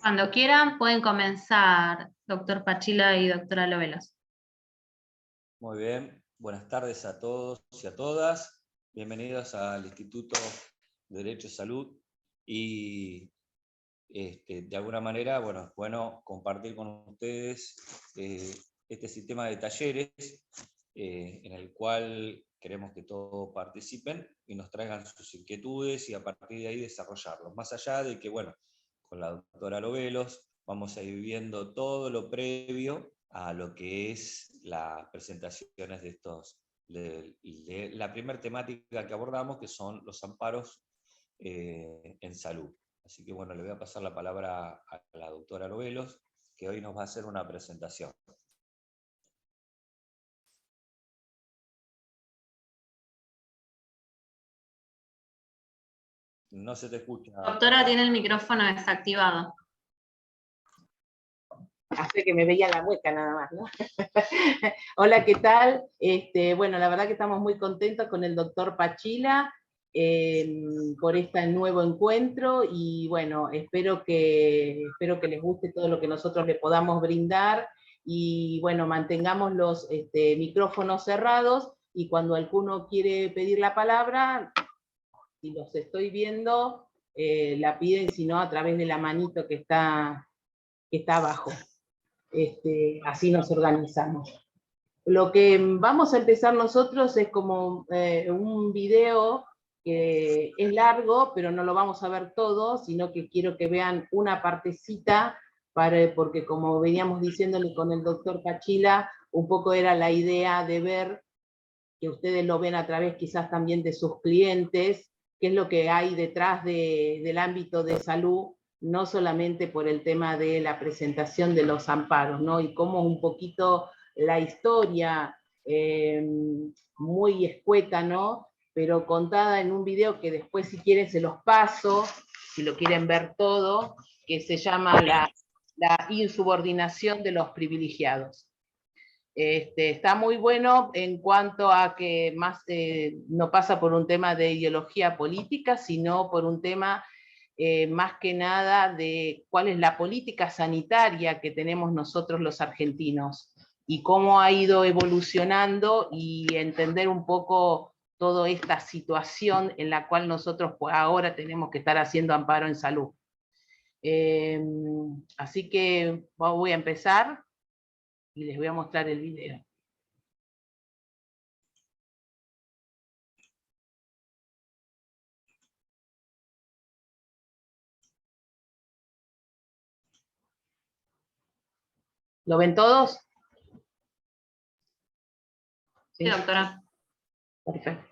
Cuando quieran pueden comenzar, doctor Pachila y doctora Lovelos. Muy bien, buenas tardes a todos y a todas. Bienvenidos al Instituto de Derecho y Salud. Y de alguna manera, bueno, es bueno compartir con ustedes este sistema de talleres en el cual queremos que todos participen y nos traigan sus inquietudes y a partir de ahí desarrollarlos. Más allá de que, bueno, con la doctora Lovelos vamos a ir viendo todo lo previo a lo que es las presentaciones de estos, de la primera temática que abordamos, que son los amparos en salud. Así que bueno, le voy a pasar la palabra a la doctora Lovelos, que hoy nos va a hacer una presentación. No se te escucha. Doctora, tiene el micrófono desactivado. Hace que me veía la mueca nada más, ¿no? Hola, ¿qué tal? Bueno, la verdad que estamos muy contentos con el doctor Pachila por este nuevo encuentro y bueno, espero que les guste todo lo que nosotros le podamos brindar y bueno, mantengamos los micrófonos cerrados y cuando alguno quiere pedir la palabra, si los estoy viendo, la piden, si no, a través de la manito que está abajo. Así nos organizamos. Lo que vamos a empezar nosotros es como un video que es largo, pero no lo vamos a ver todo, sino que quiero que vean una partecita, porque como veníamos diciéndole con el doctor Pachila, un poco era la idea de ver, que ustedes lo ven a través quizás también de sus clientes, qué es lo que hay detrás del ámbito de salud, no solamente por el tema de la presentación de los amparos, ¿no? Y cómo un poquito la historia muy escueta, ¿no? Pero contada en un video que después si quieren se los paso, si lo quieren ver todo, que se llama la insubordinación de los privilegiados. Está muy bueno en cuanto a que más no pasa por un tema de ideología política, sino por un tema más que nada de cuál es la política sanitaria que tenemos nosotros los argentinos y cómo ha ido evolucionando y entender un poco toda esta situación en la cual nosotros pues, ahora tenemos que estar haciendo amparo en salud. Así que voy a empezar y les voy a mostrar el video. ¿Lo ven todos? Sí, doctora. Perfecto.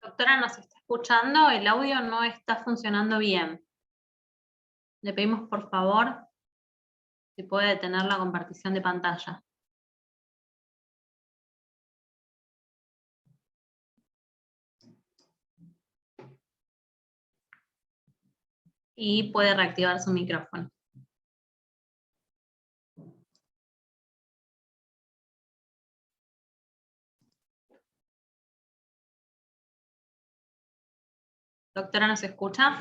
Doctora, ¿nos está escuchando? El audio no está funcionando bien. Le pedimos por favor si puede detener la compartición de pantalla. Y puede reactivar su micrófono. Doctora, ¿nos escucha?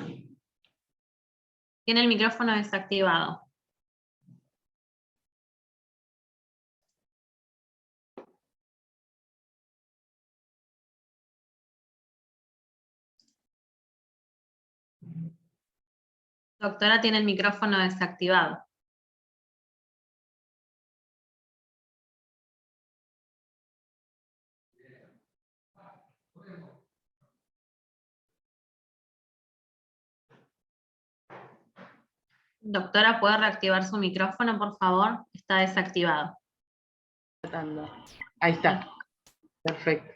Tiene el micrófono desactivado. Doctora, tiene el micrófono desactivado. Doctora, ¿puede reactivar su micrófono, por favor? Está desactivado. Ahí está. Perfecto.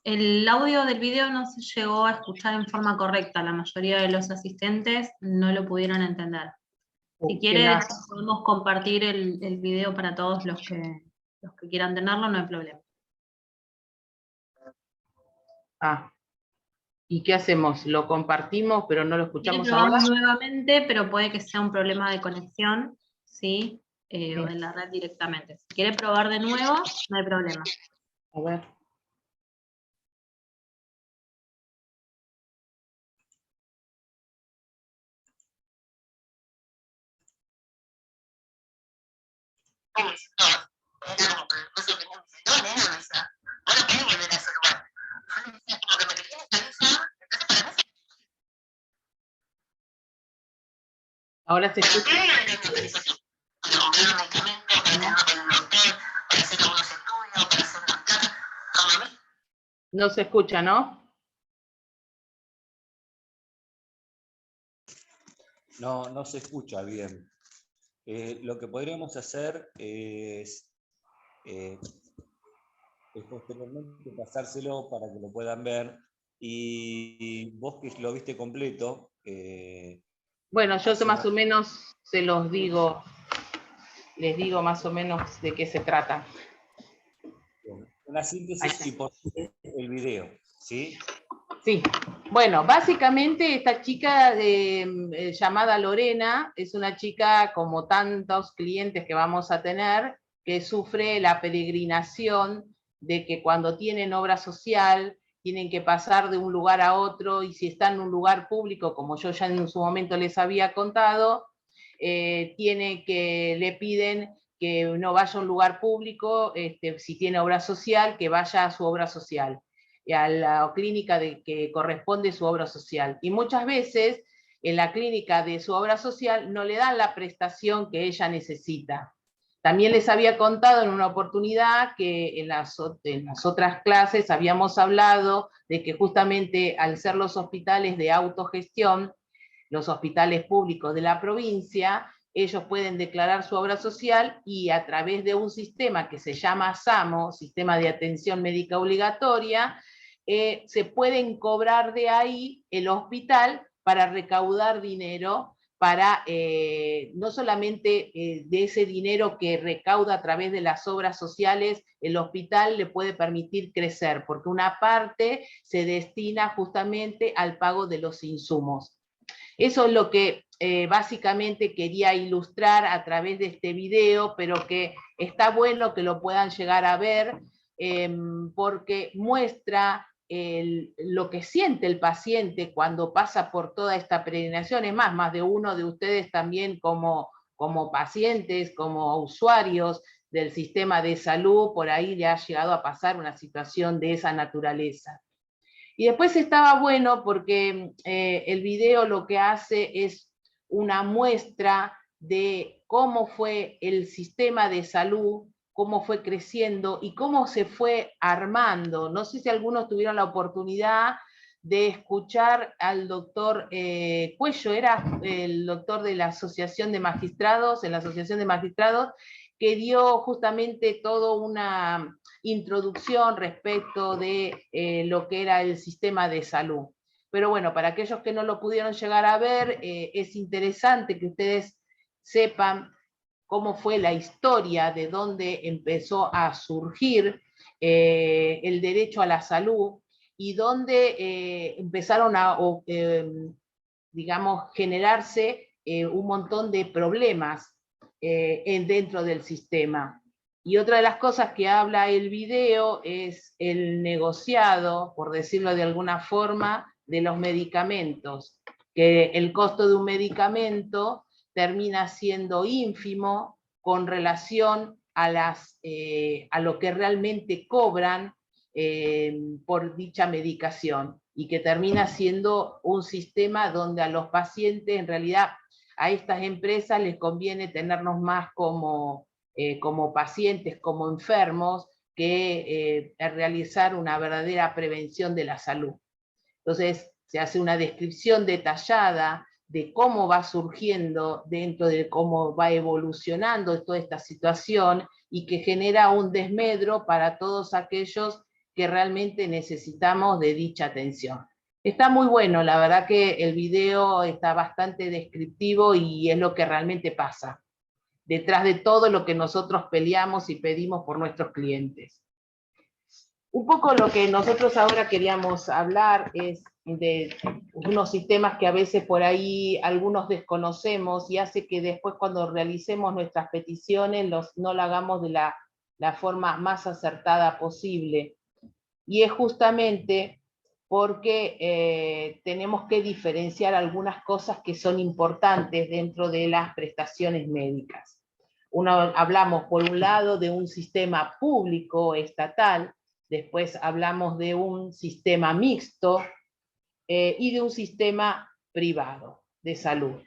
El audio del video no se llegó a escuchar en forma correcta. La mayoría de los asistentes no lo pudieron entender. Si quiere, podemos compartir el video para todos los que quieran tenerlo, no hay problema. ¿Y qué hacemos? ¿Lo compartimos pero no lo escuchamos Probamos ahora? nuevamente, pero puede que sea un problema de conexión, ¿sí? O en la red directamente. Si quiere probar de nuevo, no hay problema. A ver. Ahora se escucha. No se escucha, ¿no? No, no se escucha bien. Lo que podríamos hacer es posteriormente pasárselo para que lo puedan ver. Y vos que lo viste completo... bueno, yo más o menos se los digo, les digo más o menos de qué se trata. Una síntesis y por el video, ¿sí? Sí. Bueno, básicamente esta chica llamada Lorena es una chica, como tantos clientes que vamos a tener, que sufre la peregrinación de que cuando tienen obra social tienen que pasar de un lugar a otro, y si están en un lugar público, como yo ya en su momento les había contado, le piden que no vaya a un lugar público, si tiene obra social, que vaya a su obra social, a la clínica que corresponde su obra social. Y muchas veces en la clínica de su obra social no le dan la prestación que ella necesita. También les había contado en una oportunidad que en las otras clases habíamos hablado de que justamente al ser los hospitales de autogestión, los hospitales públicos de la provincia, ellos pueden declarar su obra social y a través de un sistema que se llama SAMO, Sistema de Atención Médica Obligatoria, se pueden cobrar de ahí el hospital para recaudar dinero para no solamente de ese dinero que recauda a través de las obras sociales, el hospital le puede permitir crecer, porque una parte se destina justamente al pago de los insumos. Eso es lo que básicamente quería ilustrar a través de este video, pero que está bueno que lo puedan llegar a ver, porque muestra lo que siente el paciente cuando pasa por toda esta peregrinación. Es más de uno de ustedes también como pacientes, como usuarios del sistema de salud, por ahí le ha llegado a pasar una situación de esa naturaleza. Y después estaba bueno porque el video lo que hace es una muestra de cómo fue el sistema de salud, cómo fue creciendo y cómo se fue armando. No sé si algunos tuvieron la oportunidad de escuchar al doctor Cuello, era el doctor de la Asociación de Magistrados, en la Asociación de Magistrados, que dio justamente toda una introducción respecto de lo que era el sistema de salud. pero bueno, para aquellos que no lo pudieron llegar a ver, es interesante que ustedes sepan cómo fue la historia, de dónde empezó a surgir el derecho a la salud, y dónde empezaron a, digamos, generarse un montón de problemas dentro del sistema. Y otra de las cosas que habla el video es el negociado, por decirlo de alguna forma, de los medicamentos, que el costo de un medicamento termina siendo ínfimo con relación a lo que realmente cobran por dicha medicación, y que termina siendo un sistema donde a los pacientes, en realidad, a estas empresas les conviene tenernos más como pacientes, como enfermos, que realizar una verdadera prevención de la salud. Entonces, se hace una descripción detallada de cómo va surgiendo, dentro de cómo va evolucionando toda esta situación, y que genera un desmedro para todos aquellos que realmente necesitamos de dicha atención. Está muy bueno, la verdad que el video está bastante descriptivo, y es lo que realmente pasa detrás de todo lo que nosotros peleamos y pedimos por nuestros clientes. Un poco lo que nosotros ahora queríamos hablar es de unos sistemas que a veces por ahí algunos desconocemos, y hace que después, cuando realicemos nuestras peticiones, no lo hagamos de la forma más acertada posible. Y es justamente porque tenemos que diferenciar algunas cosas que son importantes dentro de las prestaciones médicas. Hablamos por un lado de un sistema público estatal, después hablamos de un sistema mixto y de un sistema privado de salud.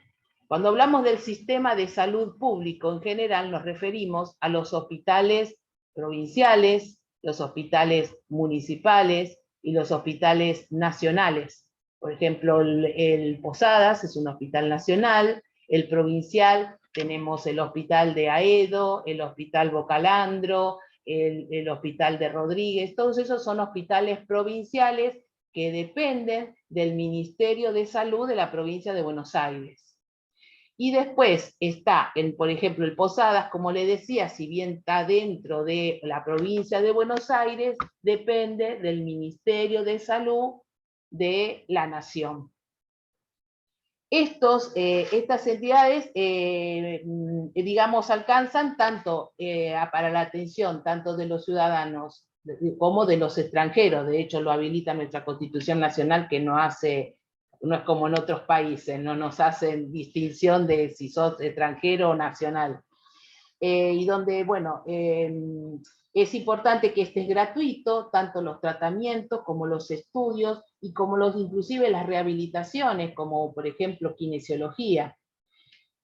Cuando hablamos del sistema de salud público en general, nos referimos a los hospitales provinciales, los hospitales municipales y los hospitales nacionales. Por ejemplo, el Posadas es un hospital nacional, el provincial tenemos el hospital de Aedo, el hospital Bocalandro, el hospital de Rodríguez. Todos esos son hospitales provinciales que dependen del Ministerio de Salud de la provincia de Buenos Aires. Y después está, por ejemplo, el Posadas, como le decía, si bien está dentro de la provincia de Buenos Aires, depende del Ministerio de Salud de la Nación. Estas entidades, digamos, alcanzan tanto para la atención tanto de los ciudadanos como de los extranjeros. De hecho, lo habilita nuestra Constitución Nacional, que no es como en otros países, no nos hacen distinción de si sos extranjero o nacional. Y donde, bueno, es importante que esté gratuito, tanto los tratamientos como los estudios, y como inclusive las rehabilitaciones, como por ejemplo kinesiología.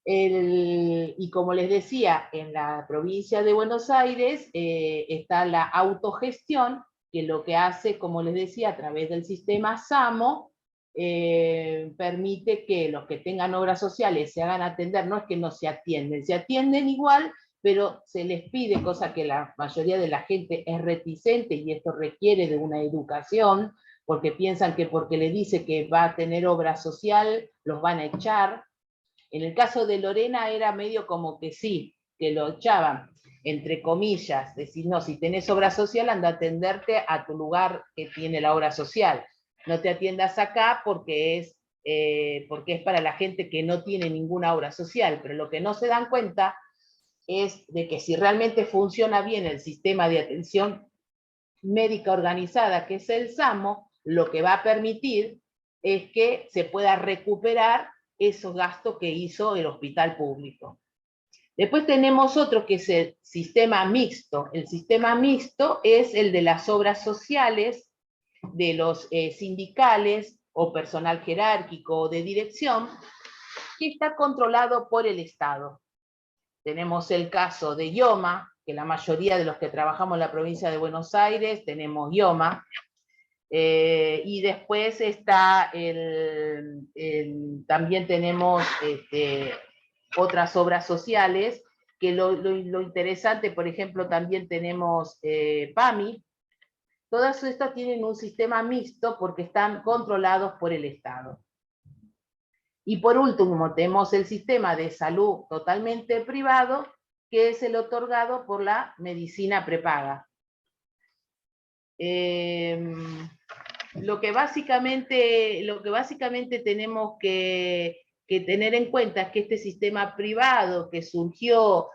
Y como les decía, en la provincia de Buenos Aires está la autogestión, que lo que hace, como les decía, a través del sistema SAMO, permite que los que tengan obras sociales se hagan atender. No es que no se atienden igual, pero se les pide, cosa que la mayoría de la gente es reticente, y esto requiere de una educación, porque piensan que porque le dice que va a tener obra social, los van a echar. En el caso de Lorena era medio como que sí, que lo echaban, entre comillas, decir, no, si tenés obra social, anda a atenderte a tu lugar que tiene la obra social. No te atiendas acá porque es para la gente que no tiene ninguna obra social. Pero lo que no se dan cuenta es de que si realmente funciona bien el sistema de atención médica organizada, que es el SAMO, lo que va a permitir es que se pueda recuperar esos gastos que hizo el hospital público. Después tenemos otro que es el sistema mixto. El sistema mixto es el de las obras sociales, de los sindicales o personal jerárquico o de dirección, que está controlado por el Estado. Tenemos el caso de IOMA, que la mayoría de los que trabajamos en la provincia de Buenos Aires tenemos IOMA, y después está también tenemos otras obras sociales, que lo interesante, por ejemplo, también tenemos PAMI, Todas estas tienen un sistema mixto porque están controlados por el Estado. Y por último, tenemos el sistema de salud totalmente privado, que es el otorgado por la medicina prepaga. Lo que básicamente tenemos que tener en cuenta es que este sistema privado que surgió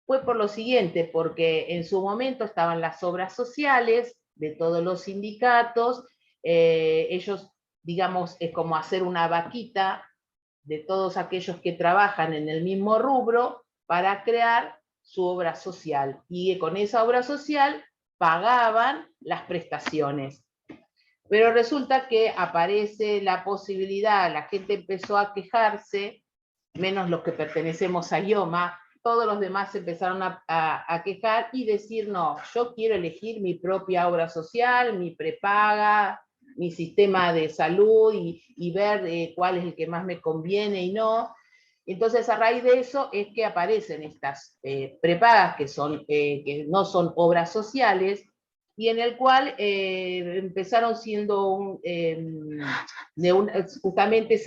fue por lo siguiente, porque en su momento estaban las obras sociales de todos los sindicatos, ellos, digamos, es como hacer una vaquita de todos aquellos que trabajan en el mismo rubro para crear su obra social, y con esa obra social pagaban las prestaciones. Pero resulta que aparece la posibilidad, la gente empezó a quejarse, menos los que pertenecemos a IOMA, todos los demás empezaron a quejar y decir, no, yo quiero elegir mi propia obra social, mi prepaga, mi sistema de salud y ver cuál es el que más me conviene y no. Entonces, a raíz de eso es que aparecen estas prepagas que no son obras sociales, y en el cual empezaron siendo justamente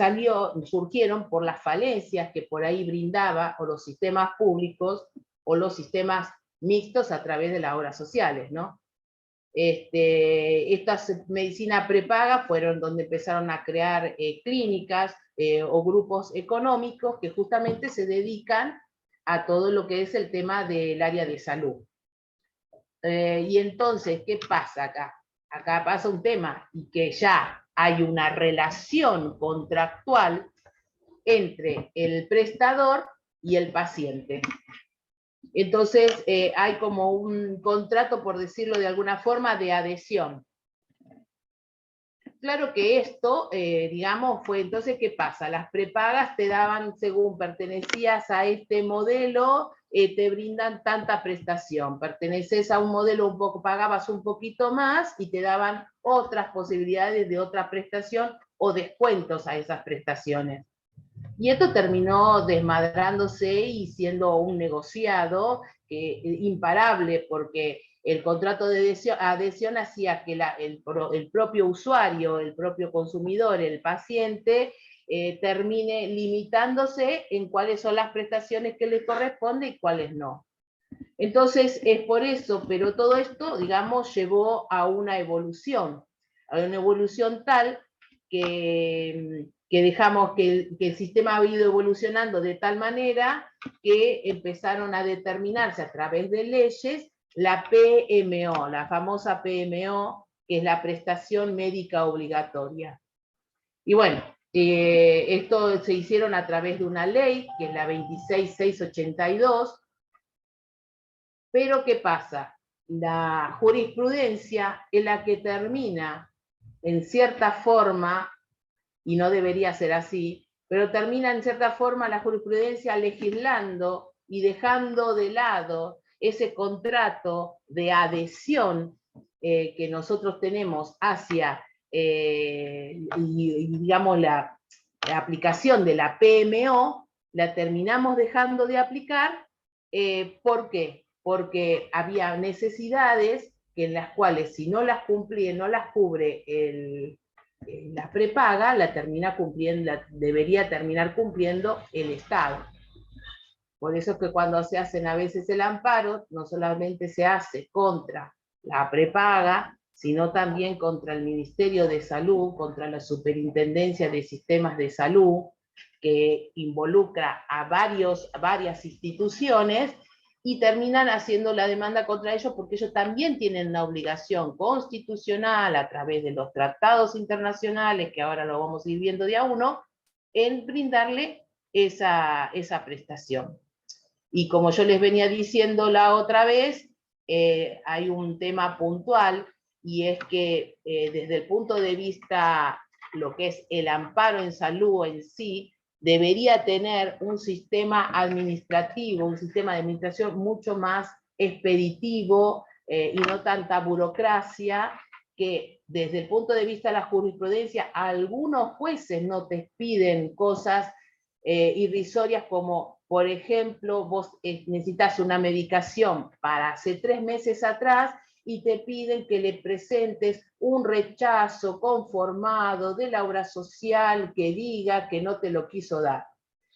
surgieron por las falencias que por ahí brindaba o los sistemas públicos o los sistemas mixtos a través de las obras sociales, ¿no? Estas medicina prepaga fueron donde empezaron a crear clínicas o grupos económicos que justamente se dedican a todo lo que es el tema del área de salud. Y entonces, ¿qué pasa acá? Acá pasa un tema, y que ya hay una relación contractual entre el prestador y el paciente. Entonces, hay como un contrato, por decirlo de alguna forma, de adhesión. Claro que esto, digamos, fue, entonces, ¿qué pasa? Las prepagas te daban, según pertenecías a este modelo, te brindan tanta prestación. Perteneces a un modelo un poco, pagabas un poquito más y te daban otras posibilidades de otra prestación o descuentos a esas prestaciones. Y esto terminó desmadrándose y siendo un negociado imparable, porque el contrato de adhesión hacía que el propio usuario, el propio consumidor, el paciente, termine limitándose en cuáles son las prestaciones que le corresponden y cuáles no. Entonces, es por eso, pero todo esto, digamos, llevó a una evolución tal que dejamos que el sistema ha ido evolucionando de tal manera que empezaron a determinarse a través de leyes la PMO, la famosa PMO, que es la prestación médica obligatoria. Y bueno, esto se hicieron a través de una ley, que es la 26682, pero ¿qué pasa? La jurisprudencia es la que termina, en cierta forma, y no debería ser así, pero termina en cierta forma la jurisprudencia legislando y dejando de lado ese contrato de adhesión que nosotros tenemos hacia, digamos, la aplicación de la PMO, la terminamos dejando de aplicar. ¿Por qué? Porque había necesidades en las cuales, si no las cumplía, no las cubre la prepaga, debería terminar cumpliendo el Estado. Por eso es que cuando se hacen a veces el amparo, no solamente se hace contra la prepaga, sino también contra el Ministerio de Salud, contra la Superintendencia de Sistemas de Salud, que involucra a varias instituciones, y terminan haciendo la demanda contra ellos porque ellos también tienen una obligación constitucional a través de los tratados internacionales, que ahora lo vamos a ir viendo de a uno, en brindarle esa prestación. Y como yo les venía diciendo la otra vez, hay un tema puntual, y es que desde el punto de vista, lo que es el amparo en salud en sí, debería tener un sistema administrativo, un sistema de administración mucho más expeditivo y no tanta burocracia, que desde el punto de vista de la jurisprudencia, algunos jueces no te piden cosas irrisorias como, por ejemplo, vos necesitas una medicación para hace 3 meses atrás y te piden que le presentes un rechazo conformado de la obra social que diga que no te lo quiso dar.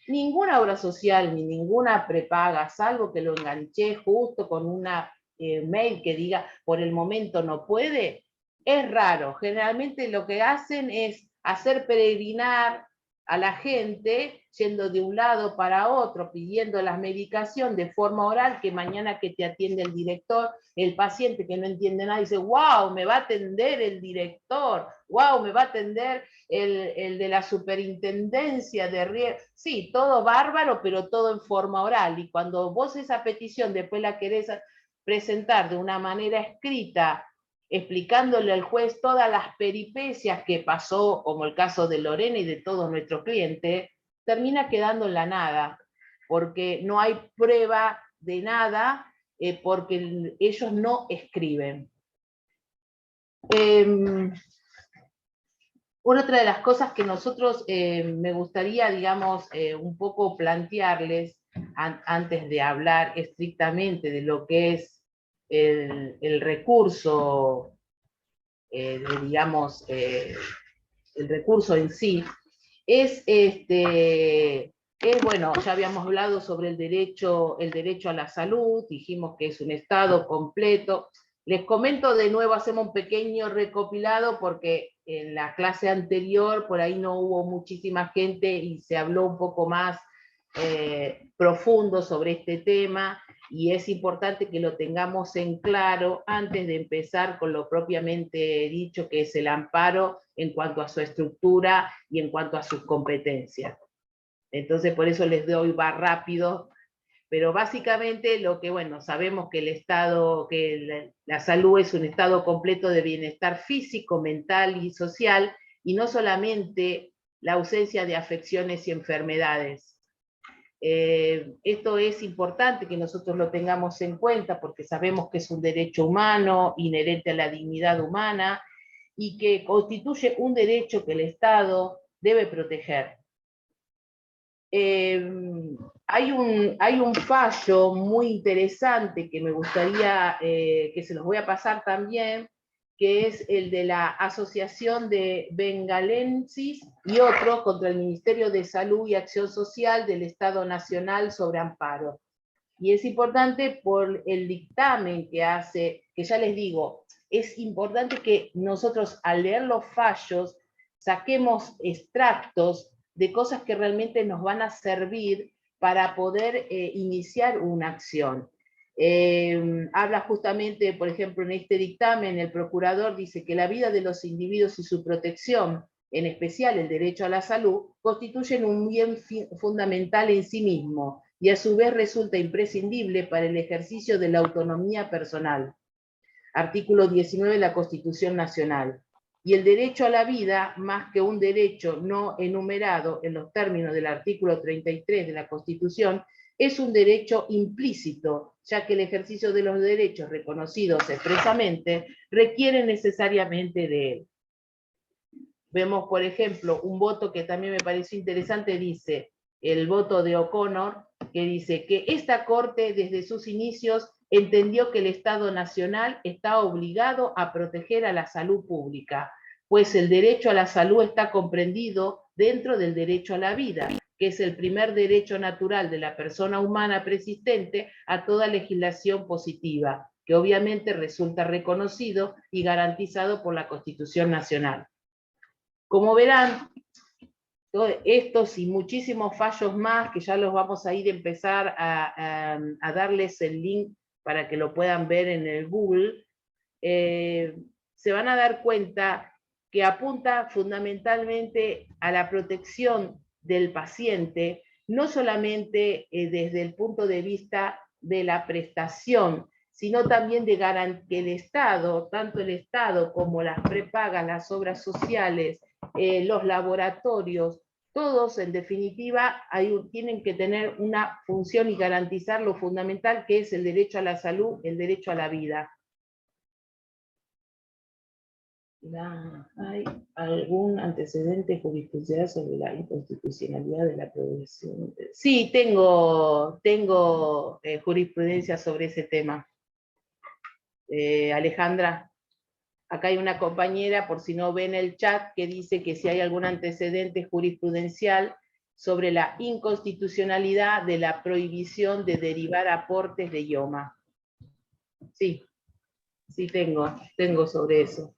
Ninguna obra social ni ninguna prepaga, salvo que lo enganché justo con una mail que diga por el momento no puede, es raro. Generalmente lo que hacen es hacer peregrinar a la gente yendo de un lado para otro, pidiendo la medicación de forma oral, que mañana que te atiende el director, el paciente que no entiende nada dice, wow, me va a atender el director, wow, me va a atender el de la superintendencia de riesgo. Sí, todo bárbaro, pero todo en forma oral. Y cuando vos esa petición después la querés presentar de una manera escrita, explicándole al juez todas las peripecias que pasó, como el caso de Lorena y de todos nuestros clientes, termina quedando en la nada, porque no hay prueba de nada, porque ellos no escriben. Otra de las cosas que nosotros me gustaría, digamos, un poco plantearles, antes de hablar estrictamente de lo que es el recurso, digamos, el recurso en sí, es bueno, ya habíamos hablado sobre el derecho a la salud, dijimos que es un estado completo. Les comento de nuevo, hacemos un pequeño recopilado porque en la clase anterior por ahí no hubo muchísima gente y se habló un poco más profundo sobre este tema, y es importante que lo tengamos en claro antes de empezar con lo propiamente dicho, que es el amparo en cuanto a su estructura y en cuanto a sus competencias. Entonces por eso les doy va rápido, pero básicamente lo que, bueno, sabemos que el estado, que la salud es un estado completo de bienestar físico, mental y social, y no solamente la ausencia de afecciones y enfermedades. Esto es importante que nosotros lo tengamos en cuenta porque sabemos que es un derecho humano, inherente a la dignidad humana, y que constituye un derecho que el Estado debe proteger. Hay un fallo muy interesante que me gustaría, que se los voy a pasar también, que es el de la Asociación de Bengalensis y otros contra el Ministerio de Salud y Acción Social del Estado Nacional sobre amparo. Y es importante por el dictamen que hace, que ya les digo, es importante que nosotros al leer los fallos saquemos extractos de cosas que realmente nos van a servir para poder iniciar una acción. Habla justamente, por ejemplo, en este dictamen, el procurador dice que la vida de los individuos y su protección, en especial el derecho a la salud, constituyen un bien fundamental en sí mismo y a su vez resulta imprescindible para el ejercicio de la autonomía personal. Artículo 19 de la Constitución Nacional. Y el derecho a la vida, más que un derecho no enumerado en los términos del artículo 33 de la Constitución, es un derecho implícito, ya que el ejercicio de los derechos reconocidos expresamente requiere necesariamente de él. Vemos, por ejemplo, un voto que también me pareció interesante, dice, el voto de O'Connor, que dice que esta Corte desde sus inicios entendió que el Estado Nacional está obligado a proteger a la salud pública, pues el derecho a la salud está comprendido dentro del derecho a la vida, que es el primer derecho natural de la persona humana preexistente a toda legislación positiva, que obviamente resulta reconocido y garantizado por la Constitución Nacional. Como verán, estos y muchísimos fallos más, que ya los vamos a ir a empezar a darles el link para que lo puedan ver en el Google, se van a dar cuenta que apunta fundamentalmente a la protección del paciente, no solamente desde el punto de vista de la prestación, sino también de que el Estado, tanto el Estado como las prepagas, las obras sociales, los laboratorios, todos en definitiva tienen que tener una función y garantizar lo fundamental que es el derecho a la salud, el derecho a la vida. ¿Hay algún antecedente jurisprudencial sobre la inconstitucionalidad de la prohibición? Sí, tengo jurisprudencia sobre ese tema. Alejandra, acá hay una compañera, por si no ven el chat, que dice que si hay algún antecedente jurisprudencial sobre la inconstitucionalidad de la prohibición de derivar aportes de IOMA. Sí, sí tengo sobre eso.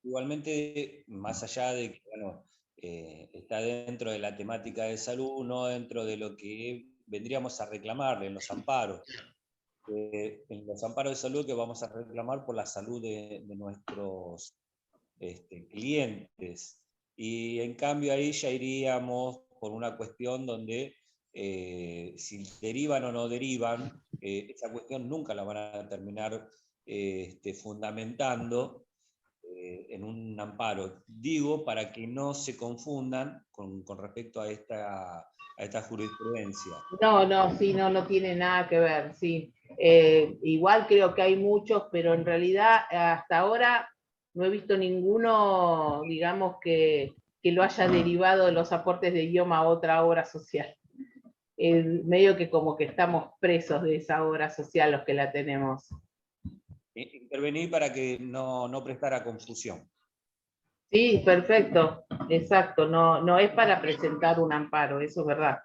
Igualmente, más allá de que bueno, está dentro de la temática de salud, no dentro de lo que vendríamos a reclamar en los amparos. En los amparos de salud que vamos a reclamar por la salud de nuestros clientes. Y en cambio ahí ya iríamos por una cuestión donde si derivan o no derivan, esa cuestión nunca la van a terminar fundamentando en un amparo. Digo, para que no se confundan con respecto a esta jurisprudencia. No tiene nada que ver, sí. Igual creo que hay muchos, pero en realidad hasta ahora no he visto ninguno, digamos, que lo haya derivado de los aportes de IOMA a otra obra social. Medio que como que estamos presos de esa obra social los que la tenemos. Intervení para que no prestara confusión. Sí, perfecto, exacto, no es para presentar un amparo, eso es verdad.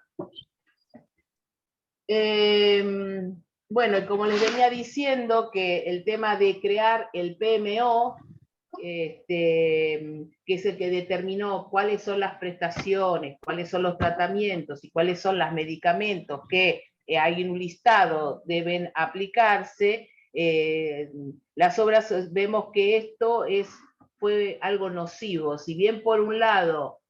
Bueno, como les venía diciendo, que el tema de crear el PMO, que es el que determinó cuáles son las prestaciones, cuáles son los tratamientos y cuáles son los medicamentos que hay en un listado deben aplicarse, las obras, vemos que esto fue algo nocivo. Si bien por un lado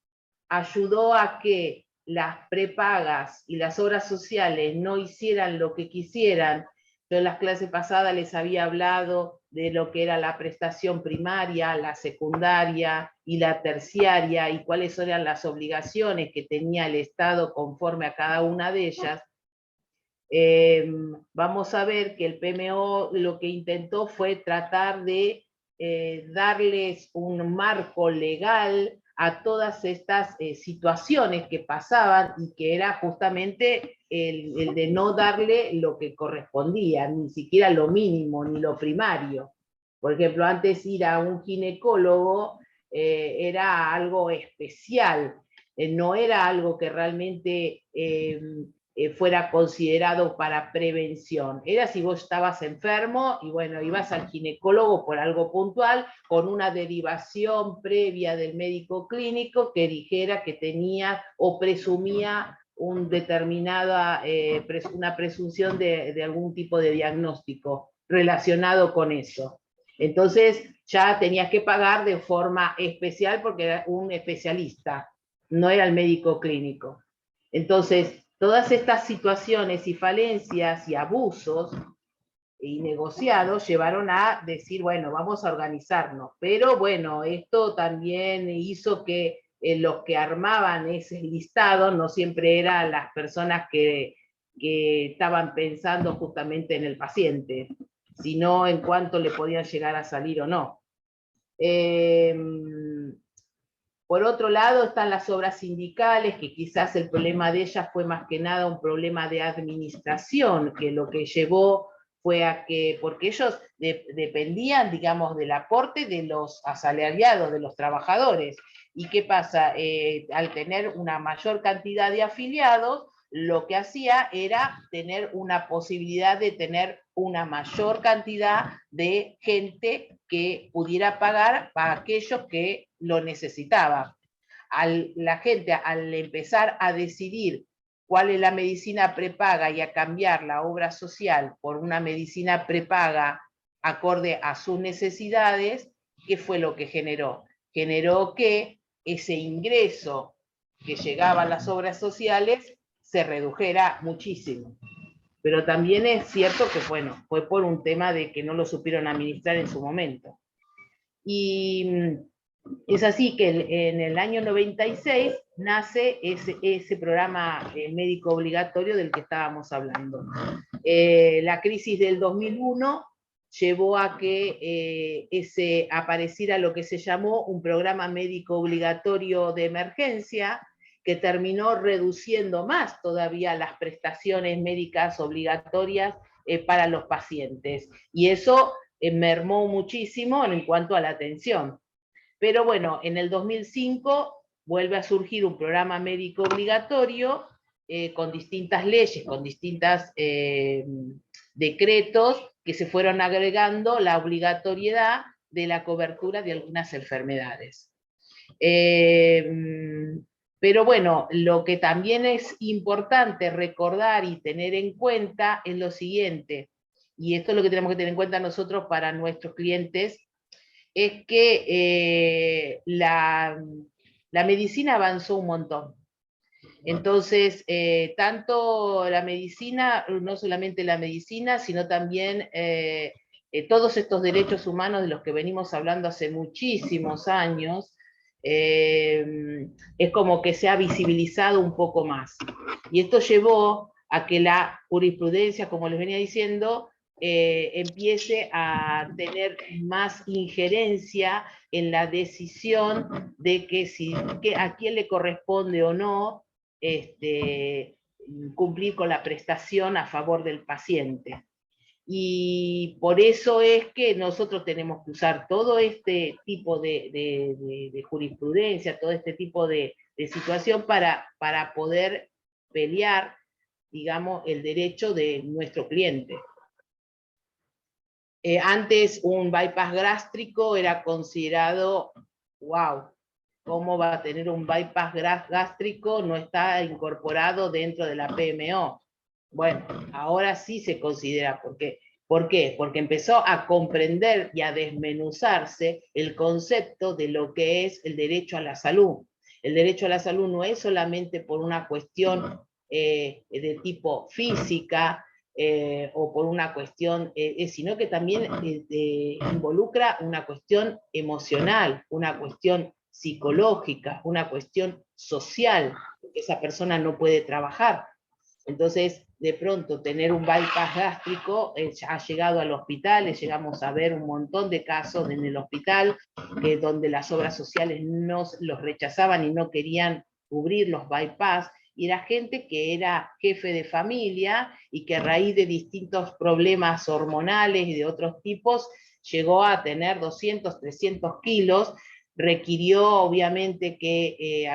ayudó a que las prepagas y las obras sociales no hicieran lo que quisieran, yo en las clases pasadas les había hablado de lo que era la prestación primaria, la secundaria y la terciaria, y cuáles eran las obligaciones que tenía el Estado conforme a cada una de ellas. Vamos a ver que el PMO lo que intentó fue tratar de darles un marco legal a todas estas situaciones que pasaban, y que era justamente el de no darle lo que correspondía, ni siquiera lo mínimo, ni lo primario. Por ejemplo, antes ir a un ginecólogo era algo especial, no era algo que realmente fuera considerado para prevención. Era si vos estabas enfermo y bueno, ibas al ginecólogo por algo puntual, con una derivación previa del médico clínico que dijera que tenía o presumía una presunción de algún tipo de diagnóstico relacionado con eso. Entonces ya tenías que pagar de forma especial porque era un especialista, no era el médico clínico. Entonces, todas estas situaciones y falencias y abusos y negociados llevaron a decir, bueno, vamos a organizarnos. Pero bueno, esto también hizo que los que armaban ese listado no siempre eran las personas que estaban pensando justamente en el paciente, sino en cuánto le podían llegar a salir o no. Por otro lado están las obras sindicales, que quizás el problema de ellas fue más que nada un problema de administración, que lo que llevó fue a que, porque ellos dependían, digamos, del aporte de los asalariados, de los trabajadores. ¿Y qué pasa? Al tener una mayor cantidad de afiliados, lo que hacía era tener una posibilidad de tener una mayor cantidad de gente que pudiera pagar para aquellos que lo necesitaban. La gente, al empezar a decidir cuál es la medicina prepaga y a cambiar la obra social por una medicina prepaga acorde a sus necesidades, ¿qué fue lo que generó? Generó que ese ingreso que llegaba a las obras sociales se redujera muchísimo. Pero también es cierto que, bueno, fue por un tema de que no lo supieron administrar en su momento. Y es así que en el año 96 nace ese programa médico obligatorio del que estábamos hablando. La crisis del 2001 llevó a que apareciera lo que se llamó un programa médico obligatorio de emergencia, que terminó reduciendo más todavía las prestaciones médicas obligatorias para los pacientes. Y eso mermó muchísimo en cuanto a la atención. Pero bueno, en el 2005 vuelve a surgir un programa médico obligatorio con distintas leyes, con distintos decretos que se fueron agregando la obligatoriedad de la cobertura de algunas enfermedades. Pero bueno, lo que también es importante recordar y tener en cuenta es lo siguiente, y esto es lo que tenemos que tener en cuenta nosotros para nuestros clientes, es que la medicina avanzó un montón. Entonces, tanto la medicina, no solamente la medicina, sino también todos estos derechos humanos de los que venimos hablando hace muchísimos años, es como que se ha visibilizado un poco más. Y esto llevó a que la jurisprudencia, como les venía diciendo, empiece a tener más injerencia en la decisión de que a quién le corresponde o no cumplir con la prestación a favor del paciente. Y por eso es que nosotros tenemos que usar todo este tipo de jurisprudencia, todo este tipo de situación para poder pelear, digamos, el derecho de nuestro cliente. Antes un bypass gástrico era considerado, wow, ¿cómo va a tener un bypass gástrico? No está incorporado dentro de la PMO. Bueno, ahora sí se considera, ¿por qué? Porque empezó a comprender y a desmenuzarse el concepto de lo que es el derecho a la salud. El derecho a la salud no es solamente por una cuestión de tipo física, o por una cuestión, sino que también involucra una cuestión emocional, una cuestión psicológica, una cuestión social, porque esa persona no puede trabajar. Entonces, de pronto, tener un bypass gástrico ha llegado al hospital, llegamos a ver un montón de casos en el hospital, donde las obras sociales los rechazaban y no querían cubrir los bypass, y era gente que era jefe de familia y que a raíz de distintos problemas hormonales y de otros tipos llegó a tener 200, 300 kilos, requirió obviamente que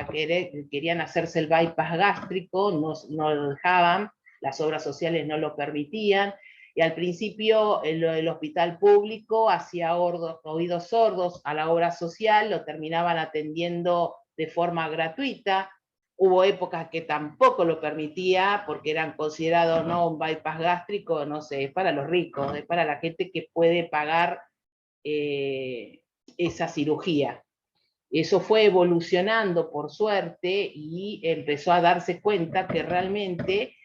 querían hacerse el bypass gástrico, no lo dejaban, las obras sociales no lo permitían, y al principio el hospital público hacía oídos sordos a la obra social, lo terminaban atendiendo de forma gratuita. Hubo épocas que tampoco lo permitía, porque eran considerados, no, un bypass gástrico, no sé, es para los ricos, es para la gente que puede pagar esa cirugía. Eso fue evolucionando, por suerte, y empezó a darse cuenta que realmente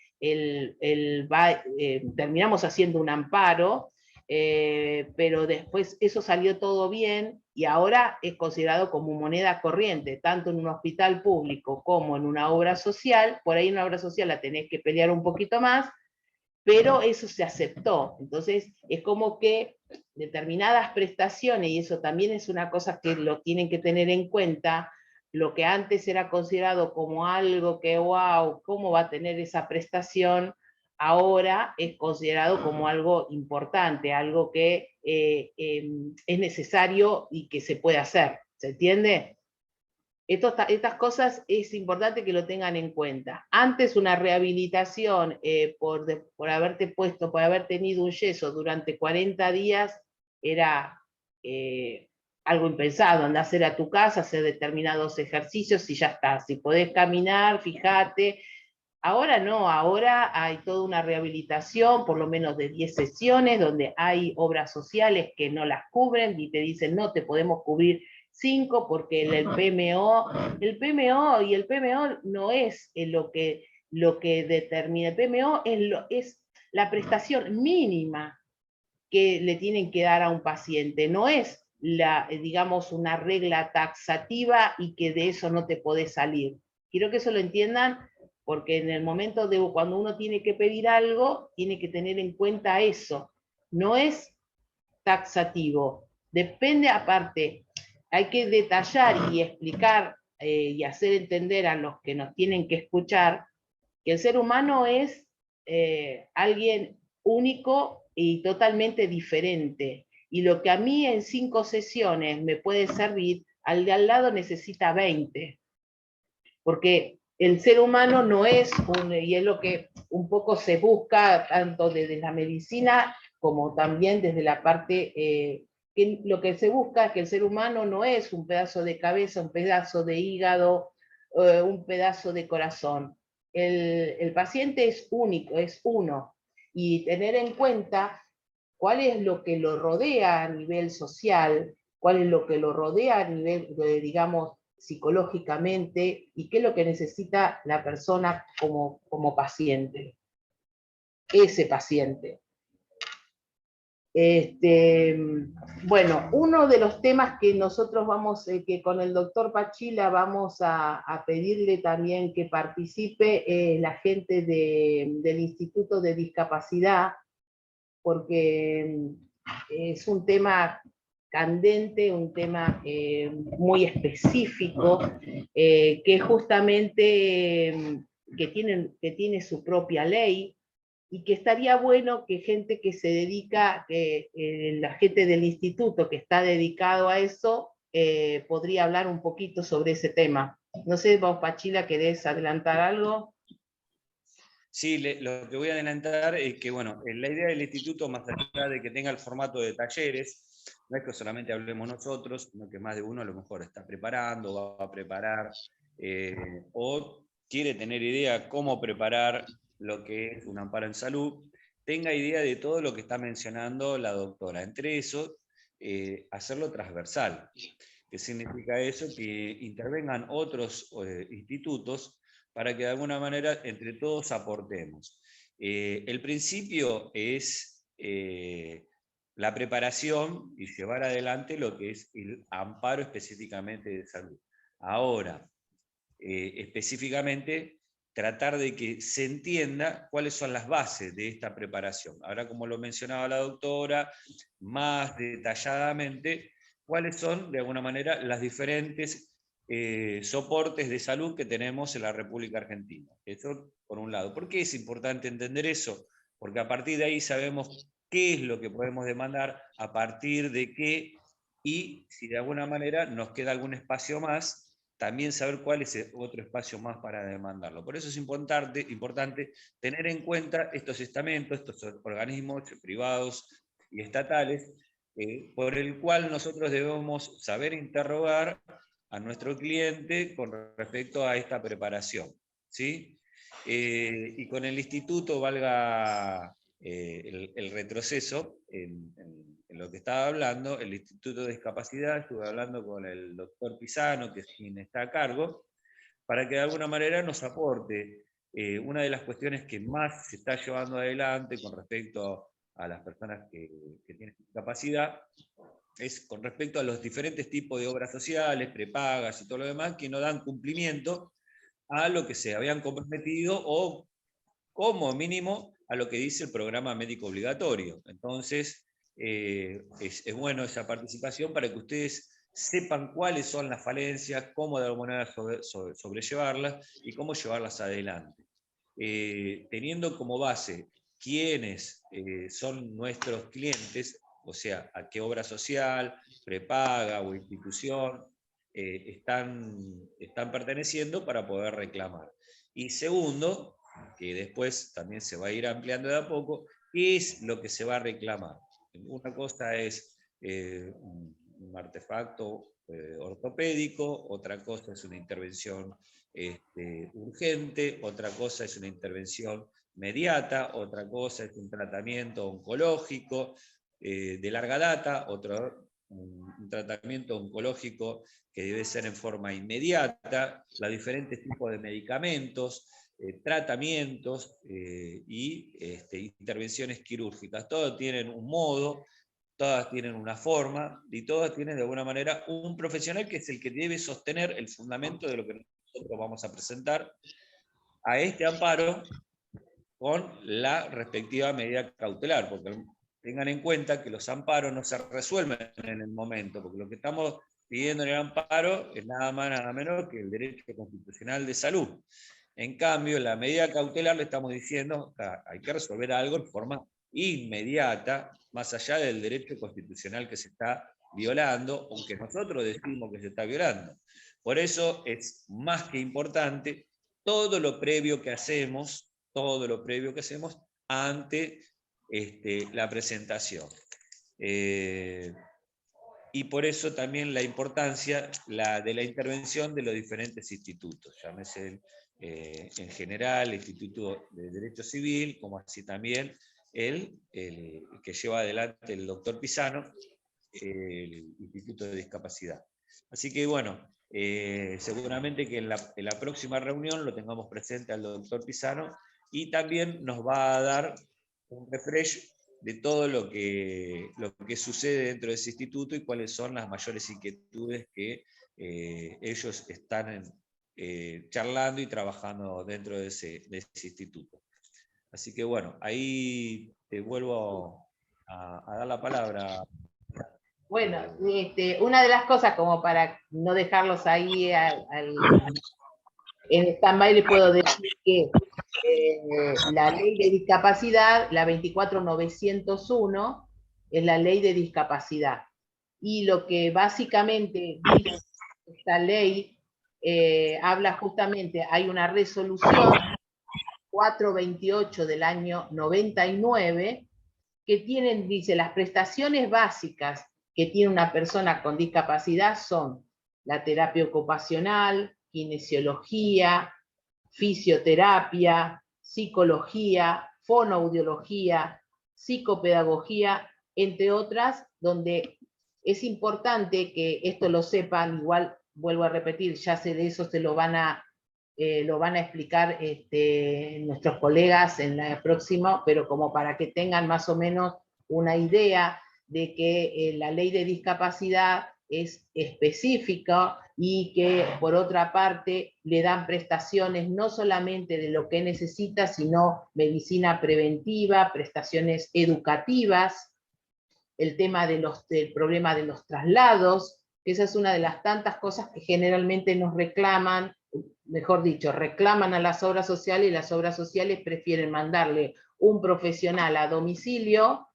terminamos haciendo un amparo, pero después eso salió todo bien, y ahora es considerado como moneda corriente, tanto en un hospital público como en una obra social. Por ahí en una obra social la tenés que pelear un poquito más, pero eso se aceptó. Entonces es como que determinadas prestaciones, y eso también es una cosa que lo tienen que tener en cuenta, lo que antes era considerado como algo que, wow, ¿cómo va a tener esa prestación? Ahora es considerado como algo importante, algo que es necesario y que se puede hacer. ¿Se entiende? Estas cosas es importante que lo tengan en cuenta. Antes una rehabilitación por haber tenido un yeso durante 40 días era algo impensado. Andar a hacer a tu casa, hacer determinados ejercicios y ya está. Si podés caminar, fíjate. Ahora no, ahora hay toda una rehabilitación, por lo menos de 10 sesiones, donde hay obras sociales que no las cubren y te dicen, no, te podemos cubrir 5 porque el PMO no es lo que determina. El PMO es la prestación mínima que le tienen que dar a un paciente, no es digamos, una regla taxativa y que de eso no te podés salir. Quiero que eso lo entiendan, porque en el momento de cuando uno tiene que pedir algo, tiene que tener en cuenta eso. No es taxativo. Depende, aparte, hay que detallar y explicar y hacer entender a los que nos tienen que escuchar que el ser humano es alguien único y totalmente diferente. Y lo que a mí en 5 sesiones me puede servir, al de al lado necesita 20. Porque el ser humano no es y es lo que un poco se busca tanto desde la medicina como también desde la parte, que lo que se busca es que el ser humano no es un pedazo de cabeza, un pedazo de hígado, un pedazo de corazón. El paciente es único, es uno, y tener en cuenta cuál es lo que lo rodea a nivel social, cuál es lo que lo rodea a nivel, digamos, psicológicamente, y qué es lo que necesita la persona como paciente, ese paciente. Bueno, uno de los temas que nosotros vamos, que con el doctor Pachila vamos a pedirle también que participe la gente del Instituto de Discapacidad, porque es un tema candente, un tema muy específico, que justamente que tiene su propia ley, y que estaría bueno que gente que se dedica, la gente del instituto que está dedicado a eso, podría hablar un poquito sobre ese tema. No sé, vos, Pachila, ¿querés adelantar algo? Sí, lo que voy a adelantar es que, bueno, la idea del instituto, más allá de que tenga el formato de talleres, no es que solamente hablemos nosotros, sino que más de uno a lo mejor está preparando, va a preparar, o quiere tener idea cómo preparar lo que es un amparo en salud, tenga idea de todo lo que está mencionando la doctora. Entre eso, hacerlo transversal. ¿Qué significa eso? Que intervengan otros institutos para que de alguna manera entre todos aportemos. El principio es la preparación y llevar adelante lo que es el amparo específicamente de salud. Ahora, específicamente, tratar de que se entienda cuáles son las bases de esta preparación. Ahora, como lo mencionaba la doctora, más detalladamente, cuáles son, de alguna manera, las diferentes soportes de salud que tenemos en la República Argentina. Eso por un lado. ¿Por qué es importante entender eso? Porque a partir de ahí sabemos qué es lo que podemos demandar, a partir de qué, y si de alguna manera nos queda algún espacio más, también saber cuál es el otro espacio más para demandarlo. Por eso es importante tener en cuenta estos estamentos, estos organismos privados y estatales, por el cual nosotros debemos saber interrogar a nuestro cliente con respecto a esta preparación, ¿sí? Y con el instituto, valga el retroceso en lo que estaba hablando, el Instituto de Discapacidad, estuve hablando con el doctor Pisano, que es quien está a cargo, para que de alguna manera nos aporte una de las cuestiones que más se está llevando adelante con respecto a las personas que tienen discapacidad, es con respecto a los diferentes tipos de obras sociales, prepagas y todo lo demás, que no dan cumplimiento a lo que se habían comprometido o como mínimo a lo que dice el programa médico obligatorio. Entonces, es bueno esa participación para que ustedes sepan cuáles son las falencias, cómo de alguna manera sobrellevarlas y cómo llevarlas adelante. Teniendo como base quiénes son nuestros clientes, o sea, a qué obra social, prepaga o institución están perteneciendo para poder reclamar. Y segundo, que después también se va a ir ampliando de a poco, ¿qué es lo que se va a reclamar? Una cosa es un artefacto ortopédico, otra cosa es una intervención urgente, otra cosa es una intervención inmediata, otra cosa es un tratamiento oncológico de larga data, un tratamiento oncológico que debe ser en forma inmediata, los diferentes tipos de medicamentos, tratamientos y intervenciones quirúrgicas. Todos tienen un modo, todas tienen una forma y todas tienen de alguna manera un profesional que es el que debe sostener el fundamento de lo que nosotros vamos a presentar a este amparo con la respectiva medida cautelar, porque tengan en cuenta que los amparos no se resuelven en el momento, porque lo que estamos pidiendo en el amparo es nada más, nada menos que el derecho constitucional de salud. En cambio, en la medida cautelar le estamos diciendo que hay que resolver algo en forma inmediata, más allá del derecho constitucional que se está violando, aunque nosotros decimos que se está violando. Por eso es más que importante todo lo previo que hacemos ante la presentación. Y por eso también la importancia de la intervención de los diferentes institutos, llámese en general el Instituto de Derecho Civil, como así también el que lleva adelante el doctor Pisano, el Instituto de Discapacidad. Así que bueno, seguramente que en la próxima reunión lo tengamos presente al doctor Pisano, y también nos va a dar un refresh de todo lo que sucede dentro de ese instituto y cuáles son las mayores inquietudes que ellos están charlando y trabajando dentro de ese instituto. Así que bueno, ahí te vuelvo a dar la palabra. Bueno, una de las cosas, como para no dejarlos ahí en stand-by, les puedo decir que la ley de discapacidad, la 24901, es la ley de discapacidad. Y lo que básicamente dice esta ley, habla justamente, hay una resolución 428 del año 99, que tienen, dice, las prestaciones básicas que tiene una persona con discapacidad son la terapia ocupacional, kinesiología, fisioterapia, psicología, fonoaudiología, psicopedagogía, entre otras, donde es importante que esto lo sepan, igual vuelvo a repetir, ya sé de eso, se lo van a explicar nuestros colegas en la próxima, pero como para que tengan más o menos una idea de que la ley de discapacidad es específica y que por otra parte le dan prestaciones no solamente de lo que necesita, sino medicina preventiva, prestaciones educativas, el tema del problema de los traslados, que esa es una de las tantas cosas que generalmente nos reclaman, mejor dicho, reclaman a las obras sociales, y las obras sociales prefieren mandarle un profesional a domicilio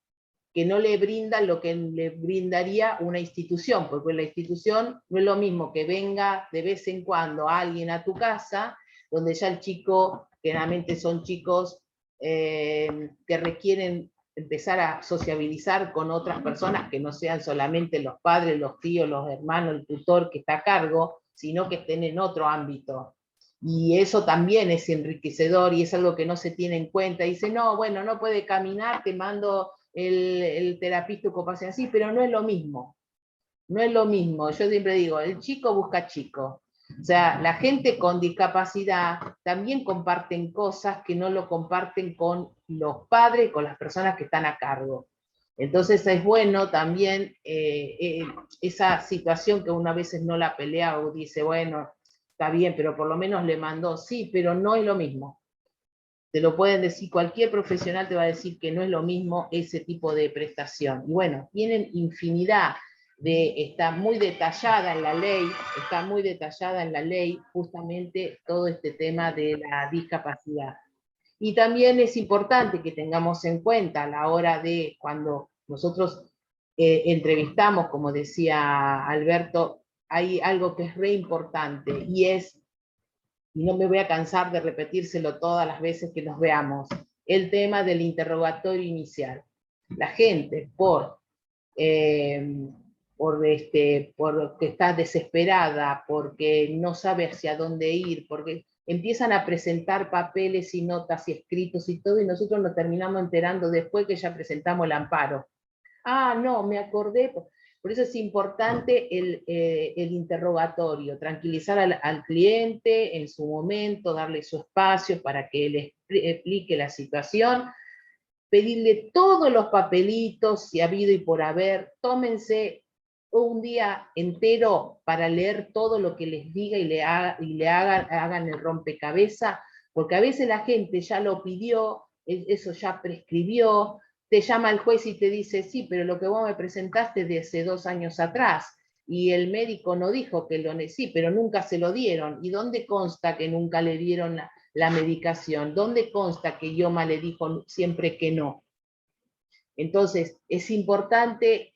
que no le brinda lo que le brindaría una institución, porque la institución no es lo mismo que venga de vez en cuando alguien a tu casa, donde ya el chico, generalmente son chicos que requieren empezar a sociabilizar con otras personas que no sean solamente los padres, los tíos, los hermanos, el tutor que está a cargo, sino que estén en otro ámbito. Y eso también es enriquecedor y es algo que no se tiene en cuenta. Dice, no, bueno, no puede caminar, te mando el terapista ocupacional, sí, pero no es lo mismo. No es lo mismo. Yo siempre digo, el chico busca chico. O sea, la gente con discapacidad también comparten cosas que no lo comparten con los padres, con las personas que están a cargo. Entonces es bueno también esa situación que uno a veces no la pelea o dice, bueno, está bien, pero por lo menos le mandó, sí, pero no es lo mismo. Te lo pueden decir, cualquier profesional te va a decir que no es lo mismo ese tipo de prestación. Y bueno, tienen infinidad está muy detallada en la ley, justamente todo este tema de la discapacidad. Y también es importante que tengamos en cuenta a la hora de cuando nosotros entrevistamos, como decía Alberto, hay algo que es re importante y no me voy a cansar de repetírselo todas las veces que nos veamos, el tema del interrogatorio inicial. La gente porque está desesperada, porque no sabe hacia dónde ir, porque empiezan a presentar papeles y notas y escritos y todo, y nosotros nos terminamos enterando después que ya presentamos el amparo. Ah, no, me acordé. Por eso es importante el interrogatorio, tranquilizar al cliente en su momento, darle su espacio para que él explique la situación, pedirle todos los papelitos, si ha habido y por haber, tómense un día entero para leer todo lo que les diga y hagan el rompecabezas, porque a veces la gente ya lo pidió, eso ya prescribió, te llama el juez y te dice, sí, pero lo que vos me presentaste de hace 2 años atrás, y el médico no dijo que lo necesite, pero nunca se lo dieron. ¿Y dónde consta que nunca le dieron la medicación? ¿Dónde consta que IOMA le dijo siempre que no? Entonces, es importante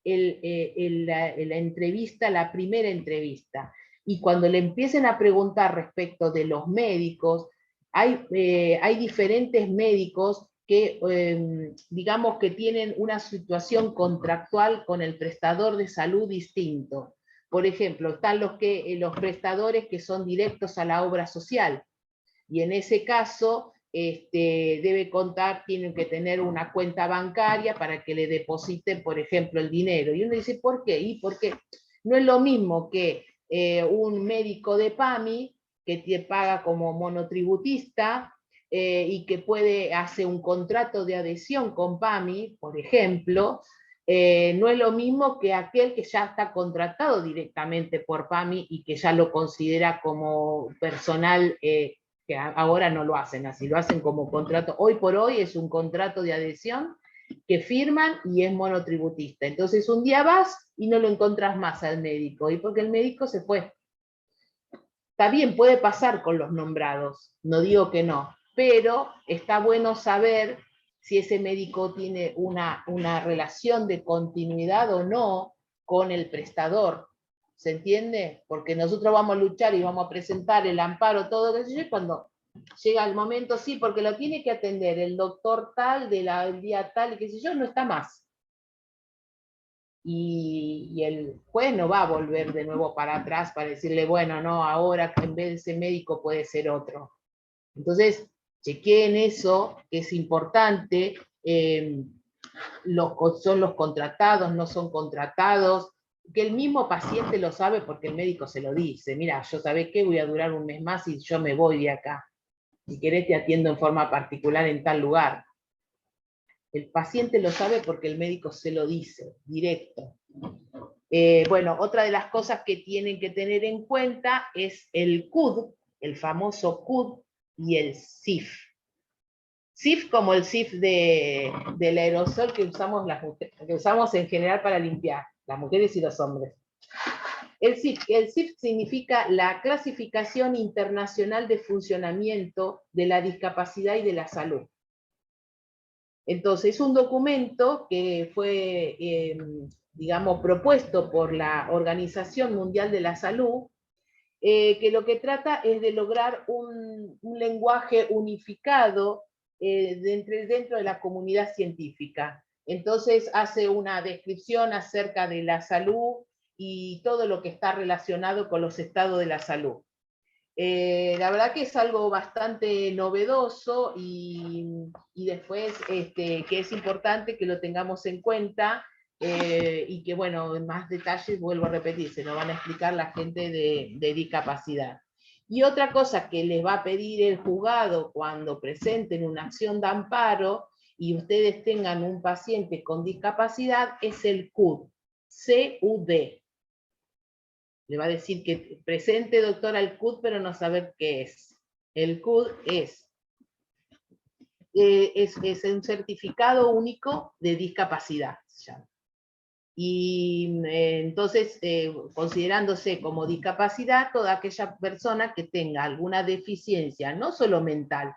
la entrevista, la primera entrevista. Y cuando le empiecen a preguntar respecto de los médicos, hay diferentes médicos que, digamos, que tienen una situación contractual con el prestador de salud distinto. Por ejemplo, están los prestadores que son directos a la obra social, y en ese caso debe contar, tienen que tener una cuenta bancaria para que le depositen, por ejemplo, el dinero. Y uno dice, ¿por qué? Y porque no es lo mismo que un médico de PAMI que te paga como monotributista y que hace un contrato de adhesión con PAMI, por ejemplo, no es lo mismo que aquel que ya está contratado directamente por PAMI y que ya lo considera como personal, que ahora no lo hacen así, lo hacen como contrato. Hoy por hoy es un contrato de adhesión que firman y es monotributista. Entonces un día vas y no lo encontrás más al médico, y porque el médico se fue. Está bien, puede pasar con los nombrados, no digo que no, pero está bueno saber si ese médico tiene una relación de continuidad o no con el prestador. ¿Se entiende? Porque nosotros vamos a luchar y vamos a presentar el amparo, todo, qué sé yo, y cuando llega el momento, sí, porque lo tiene que atender el doctor tal, del día tal, qué sé yo, no está más. Y el juez no va a volver de nuevo para atrás para decirle, bueno, no, ahora en vez de ese médico puede ser otro. Entonces, chequeen eso, que es importante, son los contratados, no son contratados, que el mismo paciente lo sabe porque el médico se lo dice, mira, yo sabés qué, voy a durar un mes más y yo me voy de acá. Si querés te atiendo en forma particular en tal lugar. El paciente lo sabe porque el médico se lo dice, directo. Bueno, otra de las cosas que tienen que tener en cuenta es el CUD, el famoso CUD, y el SIF. SIF como el SIF del aerosol que usamos en general para limpiar, las mujeres y los hombres. El SIF significa la Clasificación Internacional de Funcionamiento de la Discapacidad y de la Salud. Entonces, es un documento que fue, digamos, propuesto por la Organización Mundial de la Salud, que lo que trata es de lograr un lenguaje unificado dentro de la comunidad científica. Entonces, hace una descripción acerca de la salud y todo lo que está relacionado con los estados de la salud. La verdad que es algo bastante novedoso y después que es importante que lo tengamos en cuenta y que, bueno, en más detalles, vuelvo a repetir, se nos van a explicar la gente de discapacidad. Y otra cosa que les va a pedir el juzgado cuando presenten una acción de amparo y ustedes tengan un paciente con discapacidad es el CUD, C-U-D. Le va a decir que presente, doctora, el CUD, pero no saber qué es. El CUD es un certificado único de discapacidad, se llama. Y entonces, considerándose como discapacidad, toda aquella persona que tenga alguna deficiencia, no solo mental,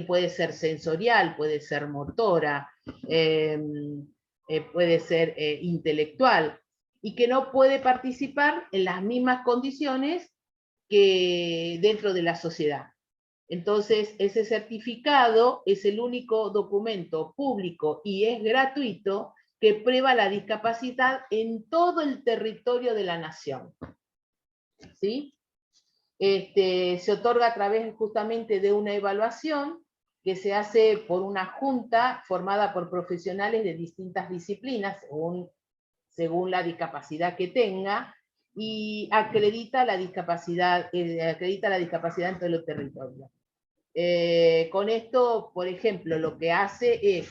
puede ser sensorial, puede ser motora, puede ser intelectual, y que no puede participar en las mismas condiciones que dentro de la sociedad. Entonces, ese certificado es el único documento público y es gratuito que prueba la discapacidad en todo el territorio de la nación. ¿Sí? Se otorga a través justamente de una evaluación que se hace por una junta formada por profesionales de distintas disciplinas, según la discapacidad que tenga, y acredita la discapacidad en todo el territorio. Con esto, por ejemplo, lo que hace es,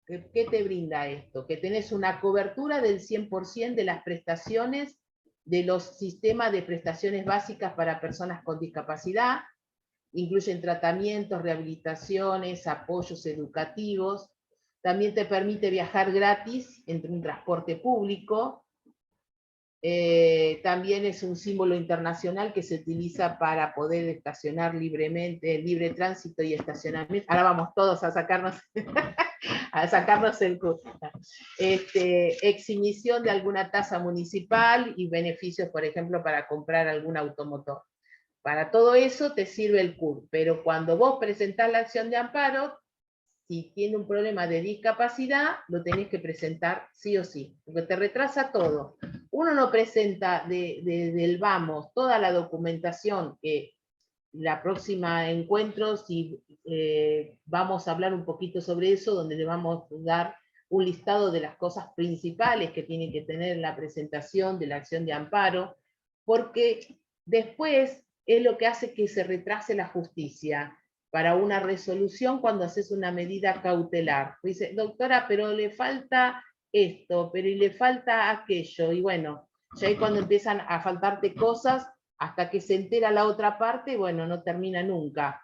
¿qué te brinda esto? Que tenés una cobertura del 100% de las prestaciones de los sistemas de prestaciones básicas para personas con discapacidad, incluyen tratamientos, rehabilitaciones, apoyos educativos, También te permite viajar gratis entre un transporte público. También es un símbolo internacional que se utiliza para poder estacionar libremente, libre tránsito y estacionamiento. Ahora vamos todos a sacarnos, a sacarnos el curso. Exhibición de alguna tasa municipal y beneficios, por ejemplo, para comprar algún automotor. Para todo eso te sirve el CUR, pero cuando vos presentás la acción de amparo, si tiene un problema de discapacidad, lo tenés que presentar sí o sí, porque te retrasa todo. Uno no presenta del vamos toda la documentación que la próxima encuentro, si vamos a hablar un poquito sobre eso, donde le vamos a dar un listado de las cosas principales que tiene que tener la presentación de la acción de amparo, porque después es lo que hace que se retrase la justicia para una resolución cuando haces una medida cautelar. Dice, doctora, pero le falta esto, pero y le falta aquello, y bueno, ya ahí cuando empiezan a faltarte cosas, hasta que se entera la otra parte, bueno, no termina nunca.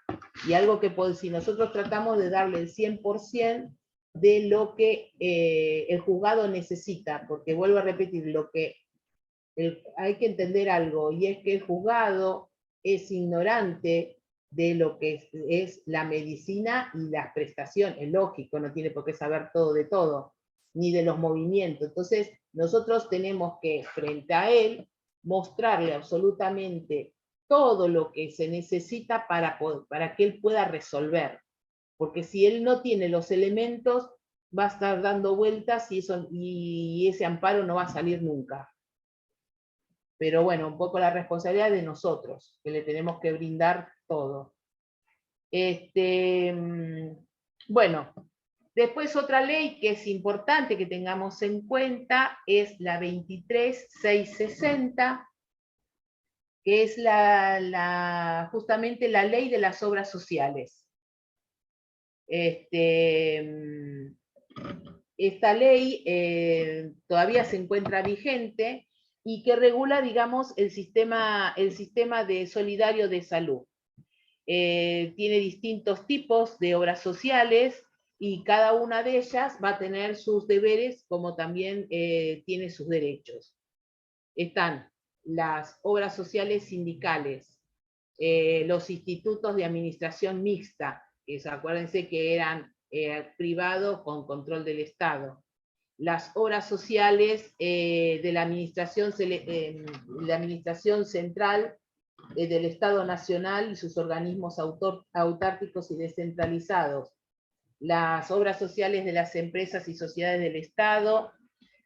Y algo que si nosotros tratamos de darle el 100% de lo que el juzgado necesita, porque vuelvo a repetir, hay que entender algo, y es que el juzgado es ignorante de lo que es la medicina y las prestaciones. Es lógico, no tiene por qué saber todo de todo, ni de los movimientos. Entonces, nosotros tenemos que, frente a él, mostrarle absolutamente todo lo que se necesita para que él pueda resolver. Porque si él no tiene los elementos, va a estar dando vueltas y ese amparo no va a salir nunca. Pero bueno, un poco la responsabilidad de nosotros, que le tenemos que brindar todo. Bueno, después otra ley que es importante que tengamos en cuenta es la 23660, que es justamente la ley de las obras sociales. Esta ley todavía se encuentra vigente y que regula, digamos, el sistema de solidario de salud. Tiene distintos tipos de obras sociales y cada una de ellas va a tener sus deberes como también tiene sus derechos. Están las obras sociales sindicales, los institutos de administración mixta, que acuérdense que eran privados con control del Estado. Las obras sociales de la administración central del Estado Nacional y sus organismos autárquicos y descentralizados. Las obras sociales de las empresas y sociedades del Estado,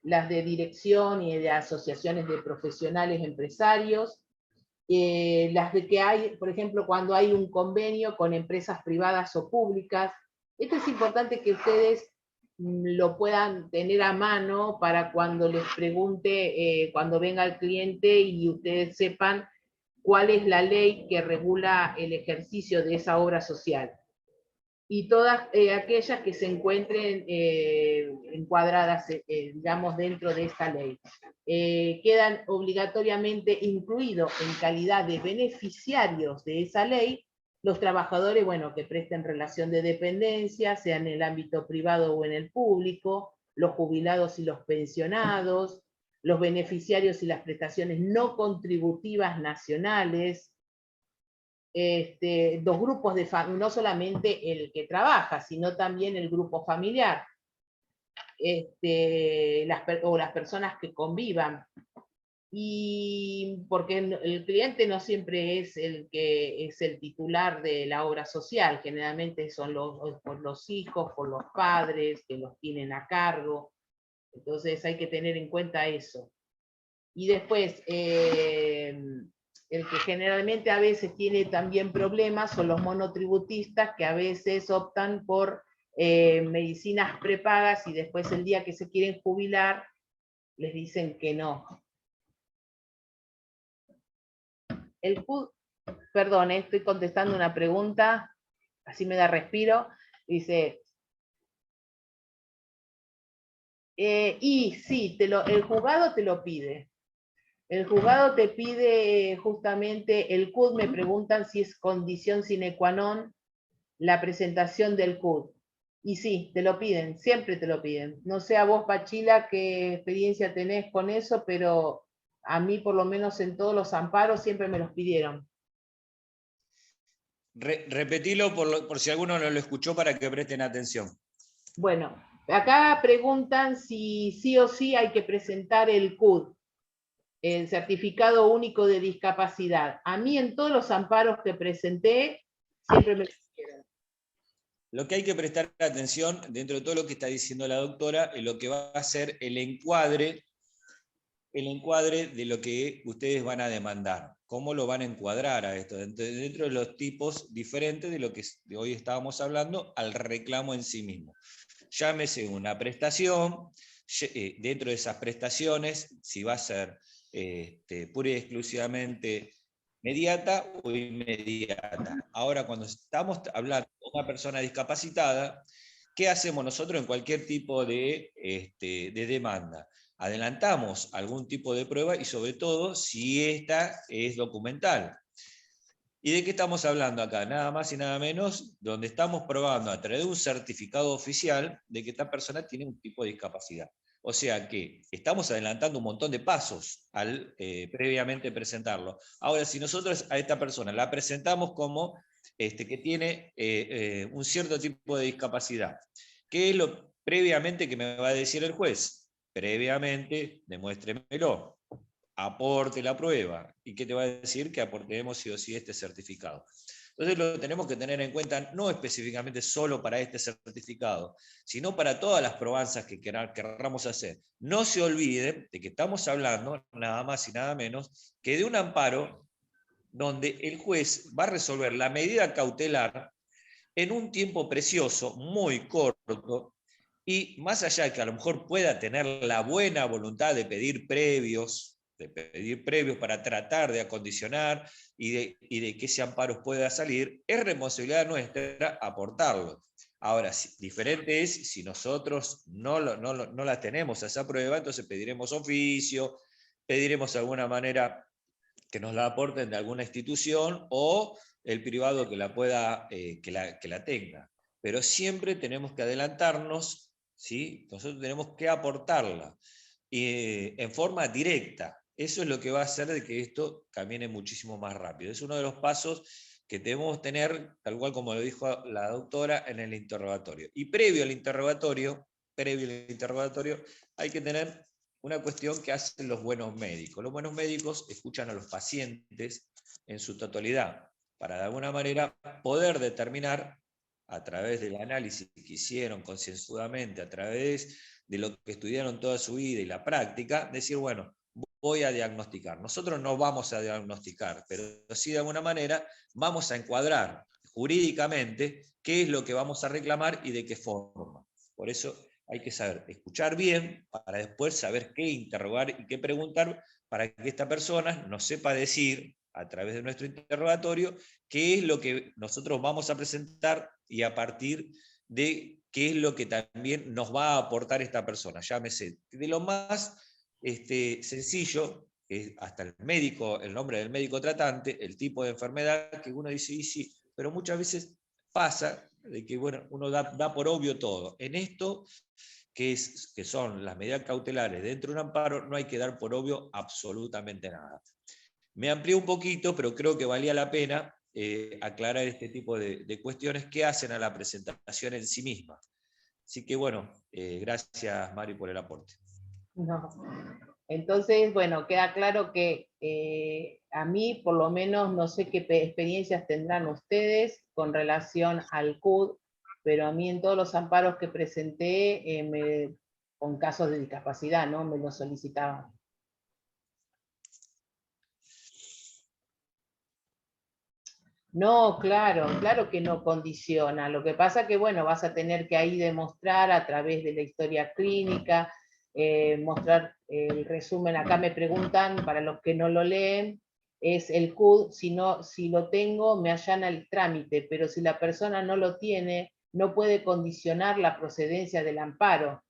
las de dirección y de asociaciones de profesionales empresarios, las de que hay, por ejemplo, cuando hay un convenio con empresas privadas o públicas. Esto es importante que ustedes lo puedan tener a mano para cuando les pregunte, cuando venga el cliente y ustedes sepan cuál es la ley que regula el ejercicio de esa obra social. Y todas aquellas que se encuentren encuadradas, digamos, dentro de esta ley. Quedan obligatoriamente incluidos en calidad de beneficiarios de esa ley los trabajadores, bueno, que presten relación de dependencia, sea en el ámbito privado o en el público, los jubilados y los pensionados, los beneficiarios y las prestaciones no contributivas nacionales, dos grupos de familia, no solamente el que trabaja, sino también el grupo familiar, o las personas que convivan. Y porque el cliente no siempre es el que es el titular de la obra social, generalmente son por los hijos, por los padres que los tienen a cargo. Entonces hay que tener en cuenta eso. Y después, el que generalmente a veces tiene también problemas son los monotributistas, que a veces optan por medicinas prepagas y después el día que se quieren jubilar les dicen que no. El CUD, perdón, estoy contestando una pregunta, así me da respiro. Dice, y sí, el juzgado te lo pide. El juzgado te pide justamente el CUD, me preguntan si es condición sine qua non la presentación del CUD. Y sí, te lo piden, siempre te lo piden. No sé a vos, Pachila, qué experiencia tenés con eso, pero a mí por lo menos en todos los amparos siempre me los pidieron. Repetilo por si alguno no lo escuchó para que presten atención. Bueno, acá preguntan si sí o sí hay que presentar el CUD, el Certificado Único de Discapacidad. A mí en todos los amparos que presenté, siempre me lo pidieron. Lo que hay que prestar atención dentro de todo lo que está diciendo la doctora es lo que va a ser el encuadre de lo que ustedes van a demandar. ¿Cómo lo van a encuadrar a esto? Dentro de los tipos diferentes de lo que hoy estábamos hablando, al reclamo en sí mismo. Llámese una prestación, dentro de esas prestaciones, si va a ser pura y exclusivamente inmediata o inmediata. Ahora, cuando estamos hablando de una persona discapacitada, ¿qué hacemos nosotros en cualquier tipo de demanda? Adelantamos algún tipo de prueba y sobre todo si esta es documental. ¿Y de qué estamos hablando acá? Nada más y nada menos, donde estamos probando a través de un certificado oficial de que esta persona tiene un tipo de discapacidad. O sea que estamos adelantando un montón de pasos al previamente presentarlo. Ahora, si nosotros a esta persona la presentamos como que tiene un cierto tipo de discapacidad, ¿qué es lo previamente que me va a decir el juez? Previamente, demuéstremelo, aporte la prueba. ¿Y qué te va a decir? Que aportemos sí o sí este certificado. Entonces lo tenemos que tener en cuenta no específicamente solo para este certificado, sino para todas las probanzas que querramos hacer. No se olviden de que estamos hablando nada más y nada menos que de un amparo donde el juez va a resolver la medida cautelar en un tiempo precioso, muy corto, y más allá de que a lo mejor pueda tener la buena voluntad de pedir previos para tratar de acondicionar y de que ese amparo pueda salir, es responsabilidad nuestra aportarlo. Ahora, diferente es si nosotros no la tenemos a esa prueba, entonces pediremos oficio, pediremos de alguna manera que nos la aporten de alguna institución o el privado que la pueda, que la tenga. Pero siempre tenemos que adelantarnos, ¿sí? Nosotros tenemos que aportarla en forma directa. Eso es lo que va a hacer de que esto camine muchísimo más rápido. Es uno de los pasos que debemos tener, tal cual como lo dijo la doctora, en el interrogatorio. Y previo al interrogatorio, hay que tener una cuestión que hacen los buenos médicos. Los buenos médicos escuchan a los pacientes en su totalidad, para de alguna manera poder determinar, a través del análisis que hicieron concienzudamente, a través de lo que estudiaron toda su vida y la práctica, decir, bueno, voy a diagnosticar. Nosotros no vamos a diagnosticar, pero sí de alguna manera vamos a encuadrar jurídicamente qué es lo que vamos a reclamar y de qué forma. Por eso hay que saber escuchar bien para después saber qué interrogar y qué preguntar para que esta persona nos sepa decir a través de nuestro interrogatorio qué es lo que nosotros vamos a presentar y a partir de qué es lo que también nos va a aportar esta persona. Llámese de lo más sencillo, hasta el médico, el nombre del médico tratante, el tipo de enfermedad, que uno dice, y sí, pero muchas veces pasa de que bueno, uno da por obvio todo. En esto, que son las medidas cautelares dentro de un amparo, no hay que dar por obvio absolutamente nada. Me amplié un poquito, pero creo que valía la pena aclarar este tipo de cuestiones que hacen a la presentación en sí misma. Así que bueno, gracias Mari por el aporte. No. Entonces, bueno, queda claro que a mí, por lo menos, no sé qué experiencias tendrán ustedes con relación al CUD, pero a mí en todos los amparos que presenté, con casos de discapacidad, ¿no? Me lo solicitaban. No, claro que no condiciona. Lo que pasa que, bueno, vas a tener que ahí demostrar a través de la historia clínica, mostrar el resumen. Acá me preguntan, para los que no lo leen, es el CUD, si lo tengo, me allana el trámite, pero si la persona no lo tiene, no puede condicionar la procedencia del amparo.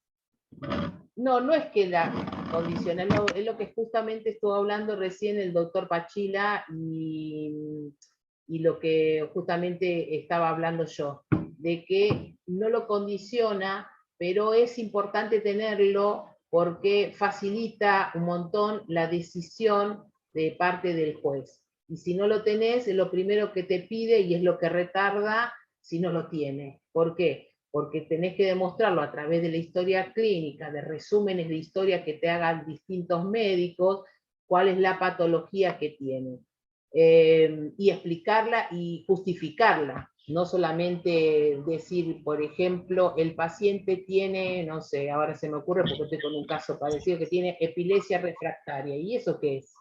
No es que la condiciona, es lo que justamente estuvo hablando recién el doctor Pachila y lo que justamente estaba hablando yo. de que no lo condiciona, pero es importante tenerlo porque facilita un montón la decisión de parte del juez. Y si no lo tenés, es lo primero que te pide y es lo que retarda si no lo tiene. ¿Por qué? Porque tenés que demostrarlo a través de la historia clínica, de resúmenes de historia que te hagan distintos médicos, cuál es la patología que tiene. Y explicarla y justificarla. No solamente decir, por ejemplo, el paciente tiene, no sé, ahora se me ocurre porque estoy con un caso parecido, que tiene epilepsia refractaria. ¿Y eso qué es?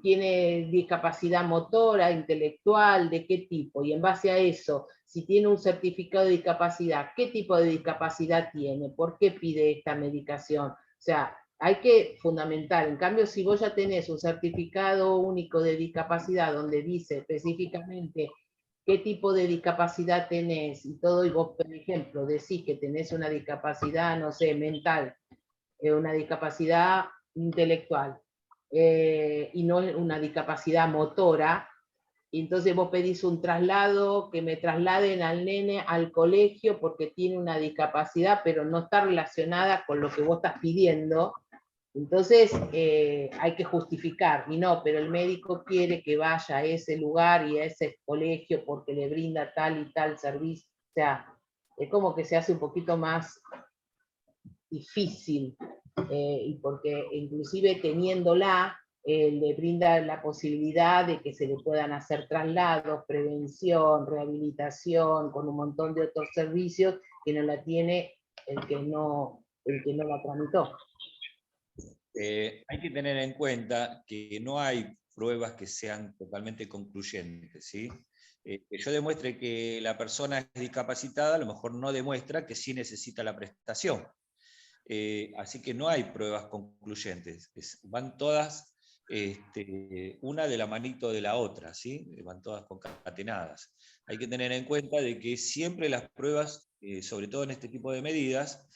Tiene discapacidad motora, intelectual, ¿de qué tipo? Y en base a eso, si tiene un certificado de discapacidad, ¿qué tipo de discapacidad tiene? ¿Por qué pide esta medicación? O sea, hay que fundamentar. En cambio, si vos ya tenés un certificado único de discapacidad donde dice específicamente qué tipo de discapacidad tenés y todo, y vos, por ejemplo, decís que tenés una discapacidad, no sé, mental, una discapacidad intelectual, y no una discapacidad motora, y entonces vos pedís un traslado, que me trasladen al nene al colegio porque tiene una discapacidad, pero no está relacionada con lo que vos estás pidiendo, entonces hay que justificar, y no, pero el médico quiere que vaya a ese lugar y a ese colegio porque le brinda tal y tal servicio, o sea, es como que se hace un poquito más difícil, y porque inclusive teniéndola, le brinda la posibilidad de que se le puedan hacer traslados, prevención, rehabilitación, con un montón de otros servicios que no la tiene el que no la tramitó. Hay que tener en cuenta que no hay pruebas que sean totalmente concluyentes, ¿sí? Que yo demuestre que la persona es discapacitada, a lo mejor no demuestra que sí necesita la prestación. Así que no hay pruebas concluyentes, van todas una de la manito de la otra, ¿sí? Van todas concatenadas. Hay que tener en cuenta de que siempre las pruebas, sobre todo en este tipo de medidas,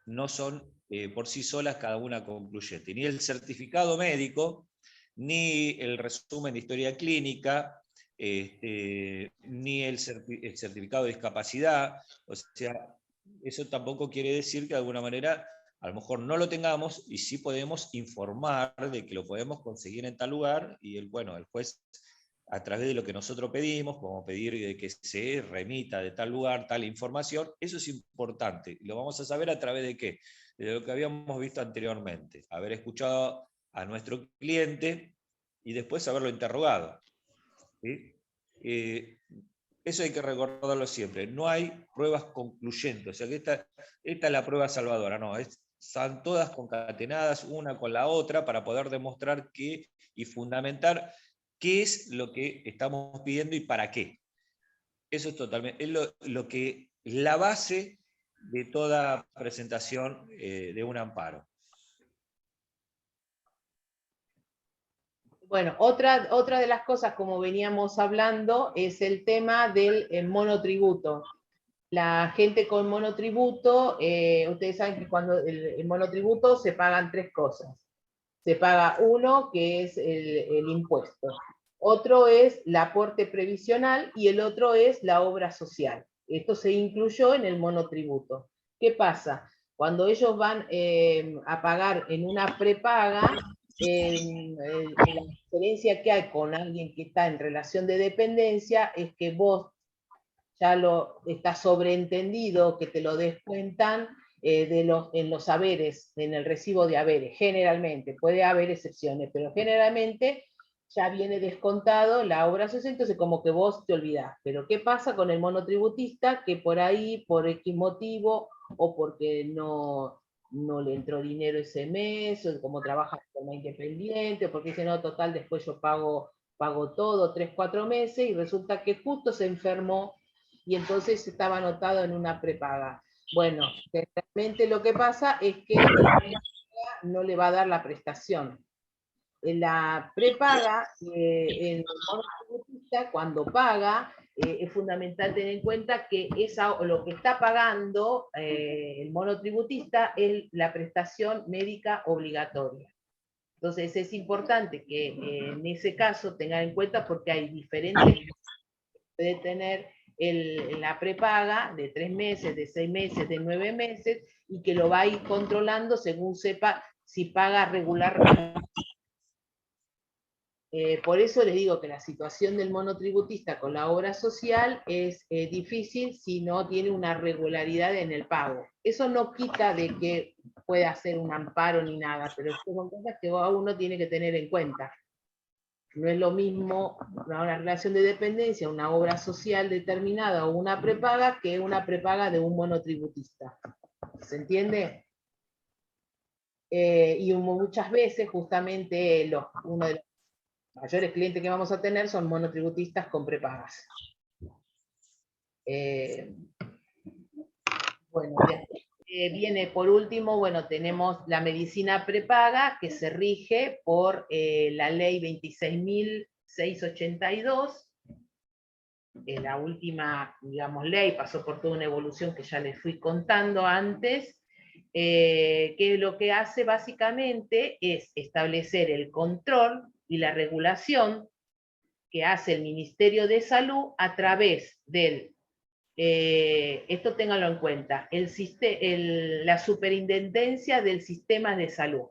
no son por sí solas cada una concluyente. Ni el certificado médico, ni el resumen de historia clínica, ni el certificado de discapacidad, o sea, eso tampoco quiere decir que de alguna manera a lo mejor no lo tengamos y sí podemos informar de que lo podemos conseguir en tal lugar y el juez, a través de lo que nosotros pedimos, como pedir de que se remita de tal lugar tal información, eso es importante. Lo vamos a saber a través de qué, de lo que habíamos visto anteriormente, haber escuchado a nuestro cliente y después haberlo interrogado, ¿sí? Eso hay que recordarlo siempre. No hay pruebas concluyentes. O sea que esta es la prueba salvadora. No, están todas concatenadas una con la otra para poder demostrar qué y fundamentar qué es lo que estamos pidiendo y para qué. Eso es totalmente, es lo que es la base de toda presentación de un amparo. Bueno, otra de las cosas, como veníamos hablando, es el tema del monotributo. La gente con monotributo, ustedes saben que cuando el monotributo se pagan tres cosas. Se paga uno, que es el impuesto. Otro es el aporte previsional y el otro es la obra social. Esto se incluyó en el monotributo. ¿Qué pasa? Cuando ellos van a pagar en una prepaga, la diferencia que hay con alguien que está en relación de dependencia es que vos ya está sobreentendido que te lo descuentan en los haberes, en el recibo de haberes, generalmente, puede haber excepciones, pero generalmente ya viene descontado la obra social, entonces como que vos te olvidás. Pero ¿qué pasa con el monotributista? Que por ahí, por X motivo, o porque no le entró dinero ese mes, o como trabaja de forma independiente, o porque dice, no, total, después yo pago todo 3, 4 meses, y resulta que justo se enfermó y entonces estaba anotado en una prepaga. Bueno, realmente lo que pasa es que no le va a dar la prestación. En la prepaga, el monotributista cuando paga, es fundamental tener en cuenta que lo que está pagando el monotributista es la prestación médica obligatoria. Entonces es importante que en ese caso tengan en cuenta porque hay diferentes puede tener la prepaga de 3 meses, de 6 meses, de 9 meses, y que lo va a ir controlando según sepa si paga regularmente. Por eso les digo que la situación del monotributista con la obra social es difícil si no tiene una regularidad en el pago. Eso no quita de que pueda hacer un amparo ni nada, pero son cosas que uno tiene que tener en cuenta. No es lo mismo una relación de dependencia, una obra social determinada o una prepaga que una prepaga de un monotributista. ¿Se entiende? Y muchas veces justamente uno de los mayores clientes que vamos a tener son monotributistas con prepagas. Bueno, viene por último, bueno, tenemos la medicina prepaga que se rige por la ley 26.682. La última, digamos, ley pasó por toda una evolución que ya les fui contando antes, que lo que hace básicamente es establecer el control y la regulación que hace el Ministerio de Salud a través del, esto ténganlo en cuenta, la superintendencia del sistema de salud.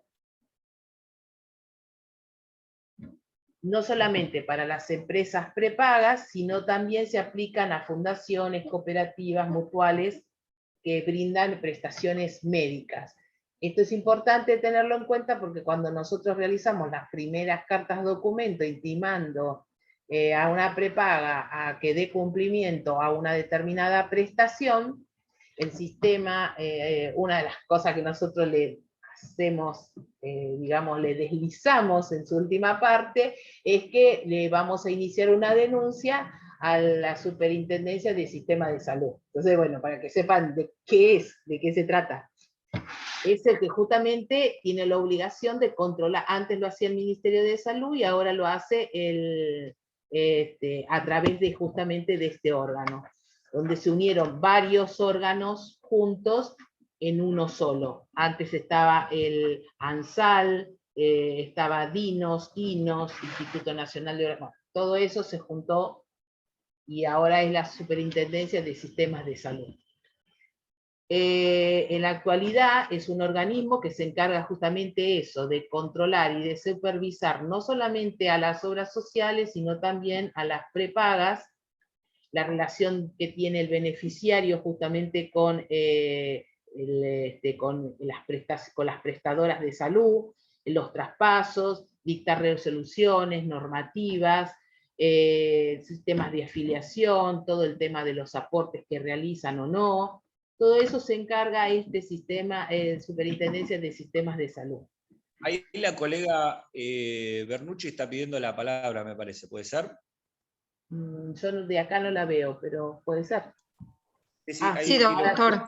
No solamente para las empresas prepagas, sino también se aplican a fundaciones, cooperativas, mutuales, que brindan prestaciones médicas. Esto es importante tenerlo en cuenta porque cuando nosotros realizamos las primeras cartas documento intimando a una prepaga a que dé cumplimiento a una determinada prestación, el sistema, una de las cosas que nosotros le hacemos, digamos, le deslizamos en su última parte, es que le vamos a iniciar una denuncia a la Superintendencia del Sistema de Salud. Entonces, bueno, para que sepan de qué es, de qué se trata. Es el que justamente tiene la obligación de controlar, antes lo hacía el Ministerio de Salud y ahora lo hace a través de justamente de este órgano, donde se unieron varios órganos juntos en uno solo. Antes estaba el ANSAL, estaba DINOS, INOS, Instituto Nacional de Órganos, todo eso se juntó y ahora es la Superintendencia de Sistemas de Salud. En la actualidad es un organismo que se encarga justamente eso, de controlar y de supervisar no solamente a las obras sociales, sino también a las prepagas, la relación que tiene el beneficiario justamente con, con las prestadoras de salud, los traspasos, dictar resoluciones, normativas, sistemas de afiliación, todo el tema de los aportes que realizan o no, todo eso se encarga este sistema, Superintendencia de Sistemas de Salud. Ahí la colega Bernucci está pidiendo la palabra, me parece, ¿puede ser? Yo de acá no la veo, pero puede ser. Sí, sí, doctor.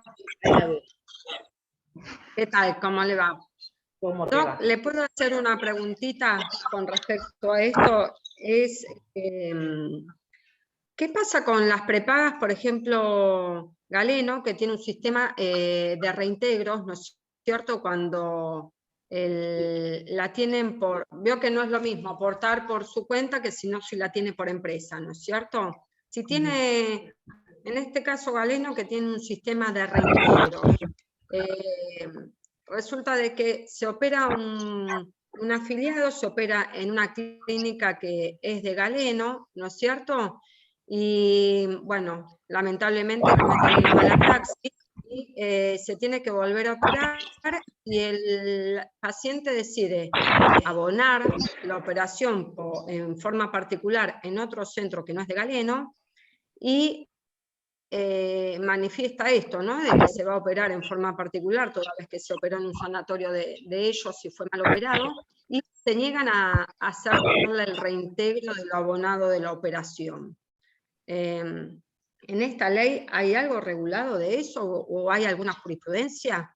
¿Qué tal? ¿Cómo le va? ¿Le puedo hacer una preguntita con respecto a esto? Es, ¿qué pasa con las prepagas, por ejemplo, Galeno, que tiene un sistema de reintegros, ¿no es cierto? Cuando la tienen por, veo que no es lo mismo aportar por su cuenta que si no si la tiene por empresa, ¿no es cierto? Si tiene, en este caso Galeno, que tiene un sistema de reintegro, resulta de que se opera un afiliado, se opera en una clínica que es de Galeno, ¿no es cierto? Y bueno, lamentablemente cometen una mala praxis y se tiene que volver a operar y el paciente decide abonar la operación en forma particular en otro centro que no es de Galeno y manifiesta esto, ¿no? De que se va a operar en forma particular toda vez que se operó en un sanatorio de ellos si fue mal operado, y se niegan a hacerle el reintegro de lo abonado de la operación. ¿En esta ley hay algo regulado de eso o hay alguna jurisprudencia?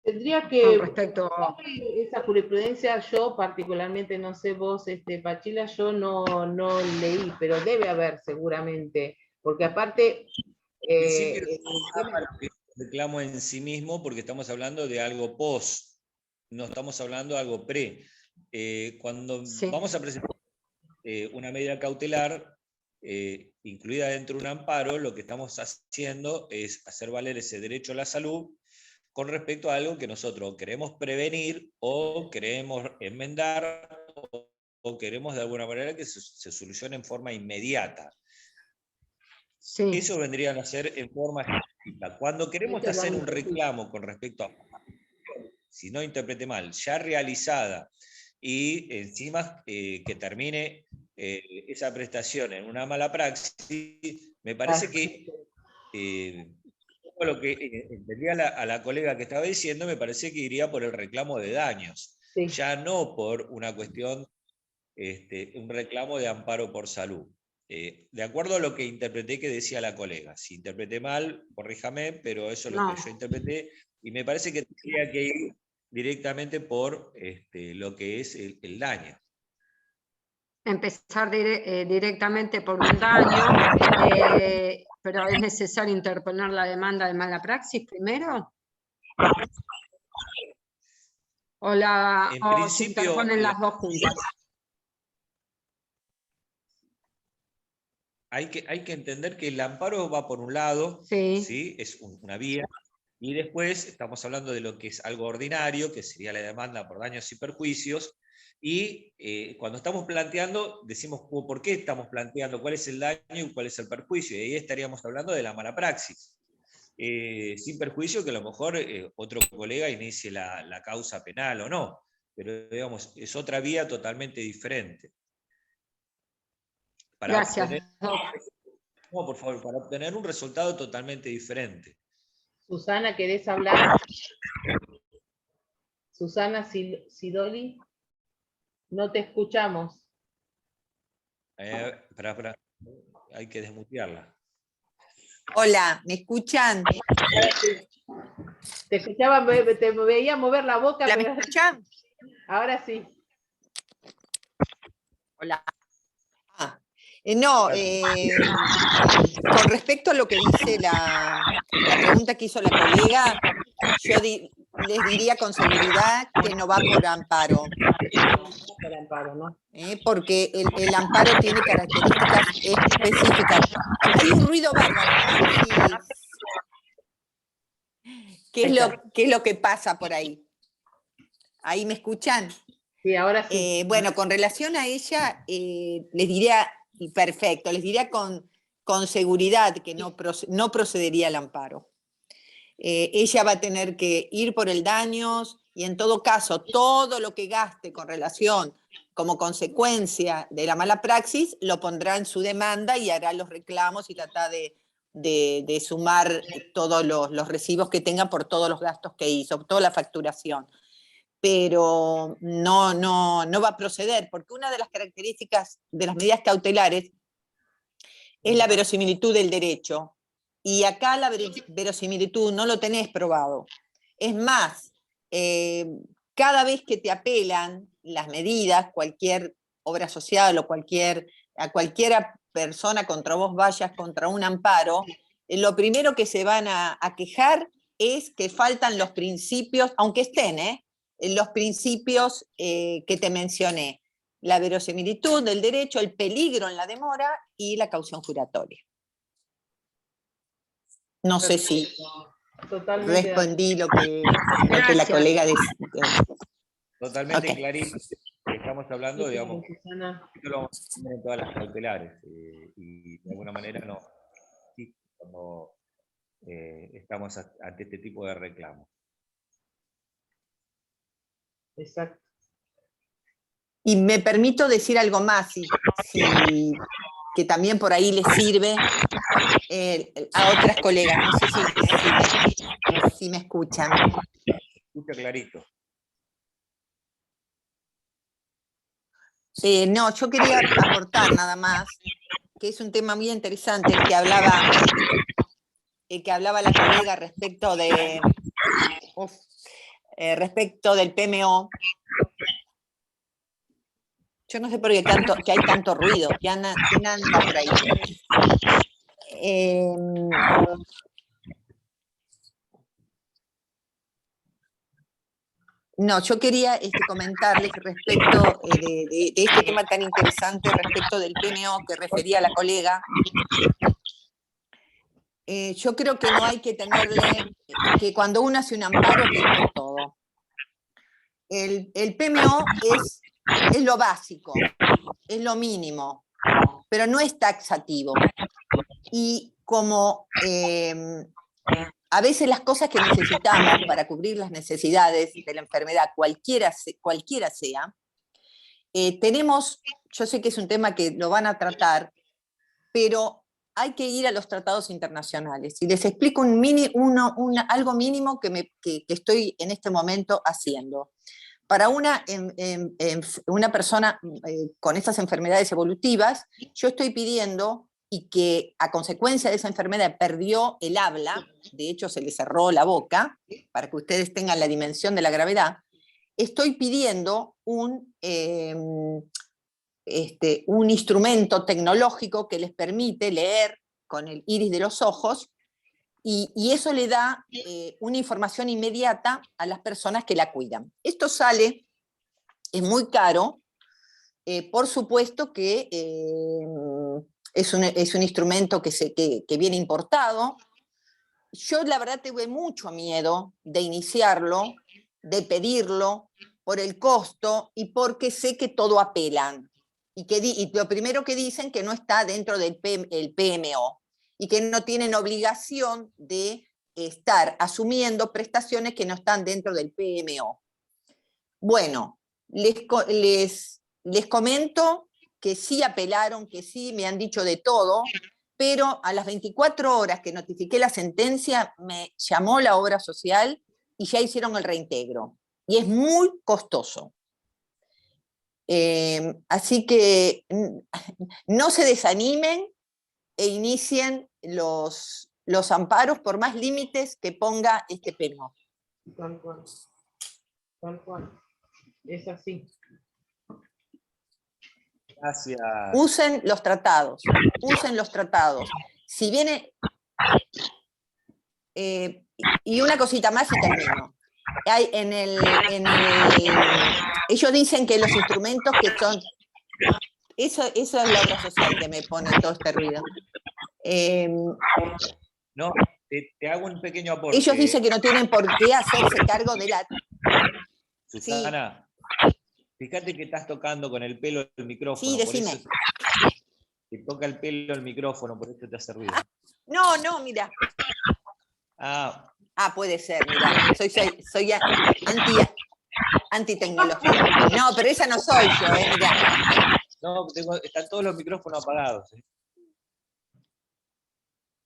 Tendría que, con respecto a esa jurisprudencia, yo particularmente, no sé vos, Pachila, yo no leí, pero debe haber seguramente, porque aparte... el reclamo en sí mismo, porque estamos hablando de algo post, no estamos hablando de algo pre. Cuando sí. vamos a presentar una medida cautelar incluida dentro de un amparo, lo que estamos haciendo es hacer valer ese derecho a la salud con respecto a algo que nosotros queremos prevenir o queremos enmendar o queremos de alguna manera que se solucione en forma inmediata. Sí. Eso vendrían a ser en forma específica. Cuando queremos hacer un reclamo con respecto a, si no interprete mal, ya realizada y encima que termine esa prestación en una mala praxis, me parece que lo que entendía a la colega que estaba diciendo, me parece que iría por el reclamo de daños, Sí. ya no por una cuestión, un reclamo de amparo por salud. De acuerdo a lo que interpreté que decía la colega. Si interpreté mal, corríjame, pero eso es lo que yo interpreté, y me parece que tendría que ir directamente por lo que es el daño. Empezar directamente por un daño, pero ¿es necesario interponer la demanda de mala praxis primero? ¿O se interponen las dos juntas? Hay que entender que el amparo va por un lado, ¿sí? Es una vía, y después estamos hablando de lo que es algo ordinario, que sería la demanda por daños y perjuicios, y cuando estamos planteando, decimos por qué estamos planteando, cuál es el daño y cuál es el perjuicio, y ahí estaríamos hablando de la mala praxis. Sin perjuicio que a lo mejor otro colega inicie la causa penal o no, pero digamos, es otra vía totalmente diferente. Gracias. No, por favor, para obtener un resultado totalmente diferente. Susana, ¿querés hablar? Susana Sidoli, no te escuchamos. Hay que desmutearla. Hola, ¿me escuchan? Te escuchaba, te veía mover la boca. ¿Me pero... escuchan? Ahora sí. Hola. Con respecto a lo que dice la pregunta que hizo la colega, yo les diría con seguridad que no va por amparo. Por amparo, ¿no? Porque el amparo tiene características específicas. Hay un ruido bárbaro, no sé ¿qué es lo que pasa por ahí? ¿Ahí me escuchan? Sí, ahora sí. Bueno, con relación a ella, les diría, perfecto, les diría con seguridad que no procedería al amparo. Ella va a tener que ir por el daños y en todo caso, todo lo que gaste con relación como consecuencia de la mala praxis, lo pondrá en su demanda y hará los reclamos y tratará de sumar todos los recibos que tenga por todos los gastos que hizo, toda la facturación. Pero no va a proceder, porque una de las características de las medidas cautelares es la verosimilitud del derecho. Y acá la verosimilitud no lo tenés probado. Es más, cada vez que te apelan las medidas, cualquier obra social o a cualquiera persona contra vos vayas contra un amparo, lo primero que se van a quejar es que faltan los principios, aunque estén, los principios que te mencioné. La verosimilitud del derecho, el peligro en la demora y la caución juratoria. No sé si respondí lo que la colega decía. Totalmente clarito. Estamos hablando, digamos, esto lo vamos a tener en todas las cautelares. Y de alguna manera no. Cuando estamos ante este tipo de reclamos. Exacto. Y me permito decir algo más, que también por ahí les sirve a otras colegas. No sé si me escuchan. Escucha clarito. No, yo quería aportar nada más, que es un tema muy interesante el que hablaba la colega respecto del PMO. Yo no sé por qué que hay tanto ruido, ¿quién anda por ahí? No, yo quería comentarles respecto de este tema tan interesante, respecto del PMO que refería la colega. Yo creo que no hay que tenerle, que cuando uno hace un amparo, que es por todo. El PMO es lo básico, es lo mínimo, pero no es taxativo. Y como a veces las cosas que necesitamos para cubrir las necesidades de la enfermedad, cualquiera sea, tenemos, yo sé que es un tema que lo van a tratar, pero hay que ir a los tratados internacionales. Y les explico algo mínimo que estoy en este momento haciendo. Para una persona con estas enfermedades evolutivas, yo estoy pidiendo, y que a consecuencia de esa enfermedad perdió el habla, de hecho se le cerró la boca, para que ustedes tengan la dimensión de la gravedad, estoy pidiendo un instrumento tecnológico que les permite leer con el iris de los ojos, y eso le da una información inmediata a las personas que la cuidan. Esto sale, es muy caro, por supuesto que es un instrumento que viene importado. Yo la verdad tuve mucho miedo de iniciarlo, de pedirlo, por el costo y porque sé que todo apelan. Y lo primero que dicen que no está dentro del PMO y que no tienen obligación de estar asumiendo prestaciones que no están dentro del PMO. Bueno, les comento que sí apelaron, que sí me han dicho de todo, pero a las 24 horas que notifiqué la sentencia me llamó la obra social y ya hicieron el reintegro. Y es muy costoso. Así que no se desanimen e inicien los amparos por más límites que ponga este PMO. Tal cual. Tal cual. Es así. Gracias. Usen los tratados, usen los tratados. Si viene... y una cosita más y termino. Hay ellos dicen que los instrumentos que son... Eso es la obra social que me pone todo este ruido. No, te hago un pequeño aporte. Ellos dicen que no tienen por qué hacerse cargo de la... Susana, fíjate que estás tocando con el pelo el micrófono. Sí, decime. Por eso te toca el pelo el micrófono, por eso te hace ruido. No, mira. Puede ser, mira. Soy anti-tecnología. No, pero esa no soy yo, mira. No, están todos los micrófonos apagados.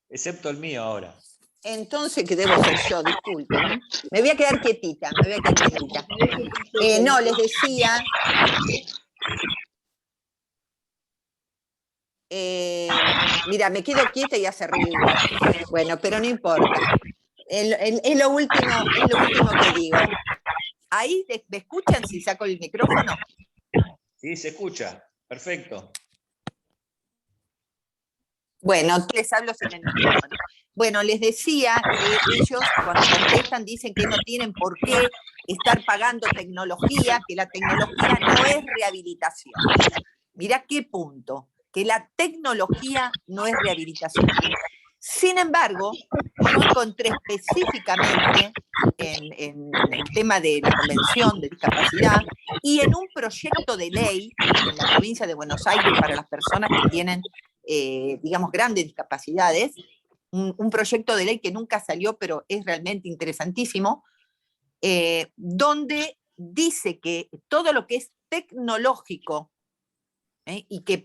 Excepto el mío ahora. Entonces, ¿qué debo ser yo? Disculpen. Me voy a quedar quietita, no, les decía... mira, me quedo quieta y hace ruido igual. Bueno, pero no importa. Es lo último que digo. ¿Ahí me escuchan si saco el micrófono? Sí, se escucha. Perfecto. Bueno, les hablo sin el micrófono. Bueno, les decía que ellos cuando contestan dicen que no tienen por qué estar pagando tecnología, que la tecnología no es rehabilitación. Mirá qué punto, que la tecnología no es rehabilitación. Sin embargo, yo encontré específicamente en el tema de la Convención de Discapacidad y en un proyecto de ley en la provincia de Buenos Aires para las personas que tienen, digamos, grandes discapacidades, un proyecto de ley que nunca salió, pero es realmente interesantísimo, donde dice que todo lo que es tecnológico y que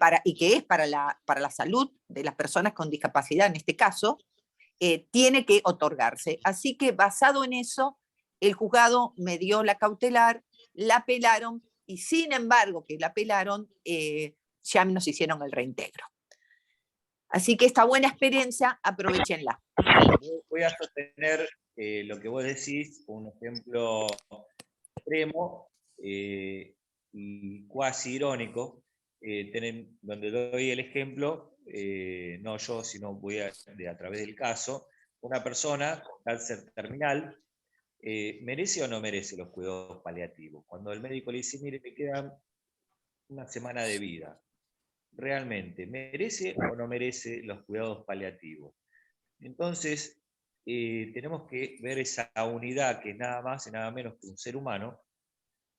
es para la salud de las personas con discapacidad, en este caso, tiene que otorgarse. Así que basado en eso, el juzgado me dio la cautelar, la apelaron, y sin embargo que la apelaron, ya nos hicieron el reintegro. Así que esta buena experiencia, aprovechenla. Voy a sostener lo que vos decís, un ejemplo extremo y cuasi irónico, donde doy el ejemplo, no yo, sino voy a través del caso, una persona con cáncer terminal ¿merece o no merece los cuidados paliativos? Cuando el médico le dice, mire, me quedan una semana de vida, ¿realmente merece o no merece los cuidados paliativos? Entonces, tenemos que ver esa unidad que es nada más y nada menos que un ser humano,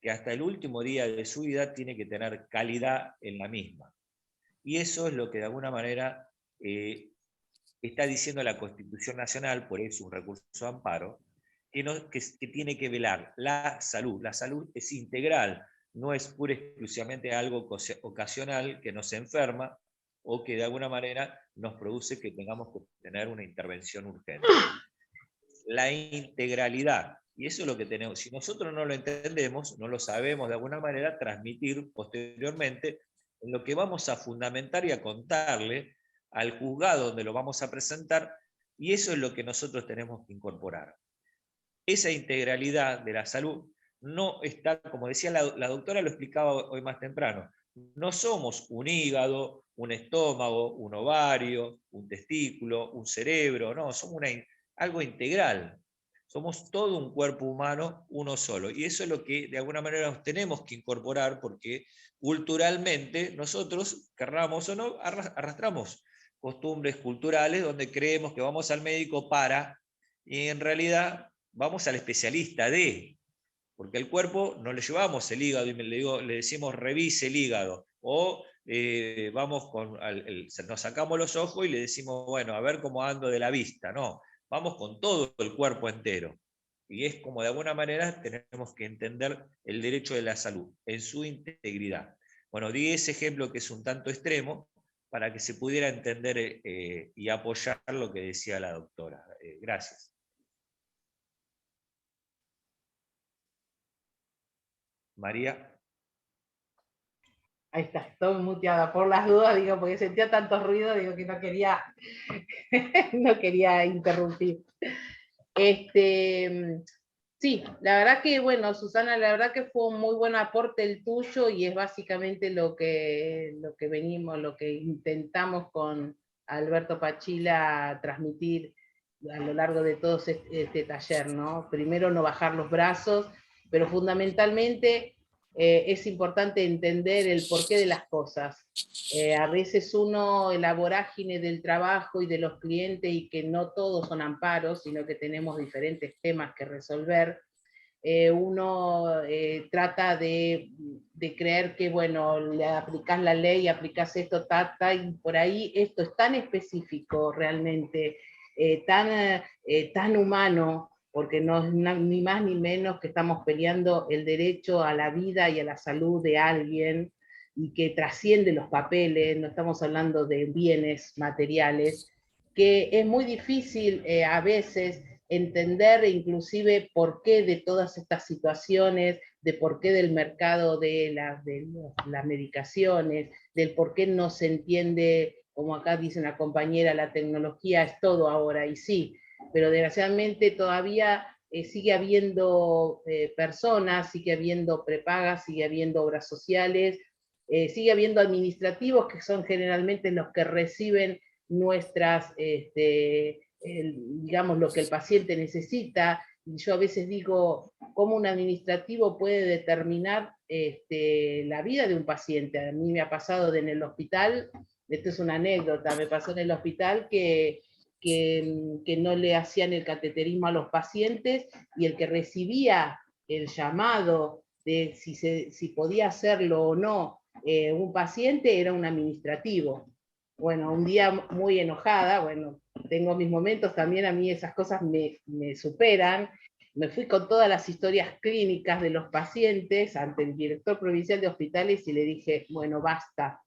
que hasta el último día de su vida tiene que tener calidad en la misma. Y eso es lo que de alguna manera está diciendo la Constitución Nacional, por eso un recurso de amparo, que tiene que velar la salud. La salud es integral, no es pura y exclusivamente algo ocasional que nos enferma o que de alguna manera nos produce que tengamos que tener una intervención urgente. La integralidad, y eso es lo que tenemos. Si nosotros no lo entendemos, no lo sabemos de alguna manera transmitir posteriormente, en lo que vamos a fundamentar y a contarle al juzgado donde lo vamos a presentar, y eso es lo que nosotros tenemos que incorporar. Esa integralidad de la salud no está, como decía la doctora, lo explicaba hoy más temprano, no somos un hígado, un estómago, un ovario, un testículo, un cerebro, no, somos algo integral. Somos todo un cuerpo humano, uno solo. Y eso es lo que de alguna manera nos tenemos que incorporar porque culturalmente nosotros, querramos o no, arrastramos costumbres culturales donde creemos que vamos al médico para, y en realidad vamos al especialista porque el cuerpo no le llevamos el hígado y le decimos revise el hígado, o vamos nos sacamos los ojos y le decimos, bueno, a ver cómo ando de la vista, no, vamos con todo el cuerpo entero. Y es como de alguna manera tenemos que entender el derecho de la salud en su integridad. Bueno, di ese ejemplo que es un tanto extremo para que se pudiera entender y apoyar lo que decía la doctora. Gracias. María. Ahí está, estoy muteada por las dudas, digo, porque sentía tanto ruido, digo que no quería, no quería interrumpir. Sí, la verdad que, bueno, Susana, la verdad que fue un muy buen aporte el tuyo y es básicamente lo que venimos, lo que intentamos con Alberto Pachila transmitir a lo largo de todo este taller, ¿no? Primero no bajar los brazos, pero fundamentalmente es importante entender el porqué de las cosas. A veces uno, en la vorágine del trabajo y de los clientes, y que no todos son amparos, sino que tenemos diferentes temas que resolver, uno trata de creer que, bueno, le aplicás la ley, aplicás esto, y por ahí esto es tan específico realmente, tan humano, porque no es ni más ni menos que estamos peleando el derecho a la vida y a la salud de alguien, y que trasciende los papeles, no estamos hablando de bienes materiales, que es muy difícil a veces entender inclusive por qué de todas estas situaciones, de por qué del mercado de las medicaciones, del por qué no se entiende, como acá dice una compañera, la tecnología es todo ahora, y sí, pero desgraciadamente todavía sigue habiendo personas, sigue habiendo prepagas, sigue habiendo obras sociales, sigue habiendo administrativos que son generalmente los que reciben nuestras, digamos, lo que el paciente necesita. Y yo a veces digo, ¿cómo un administrativo puede determinar la vida de un paciente? A mí me ha pasado en el hospital, esto es una anécdota, me pasó en el hospital que no le hacían el cateterismo a los pacientes, y el que recibía el llamado de si podía hacerlo o no un paciente era un administrativo. Bueno, un día muy enojada, bueno, tengo mis momentos también, a mí esas cosas me superan, me fui con todas las historias clínicas de los pacientes ante el director provincial de hospitales y le dije, bueno, basta,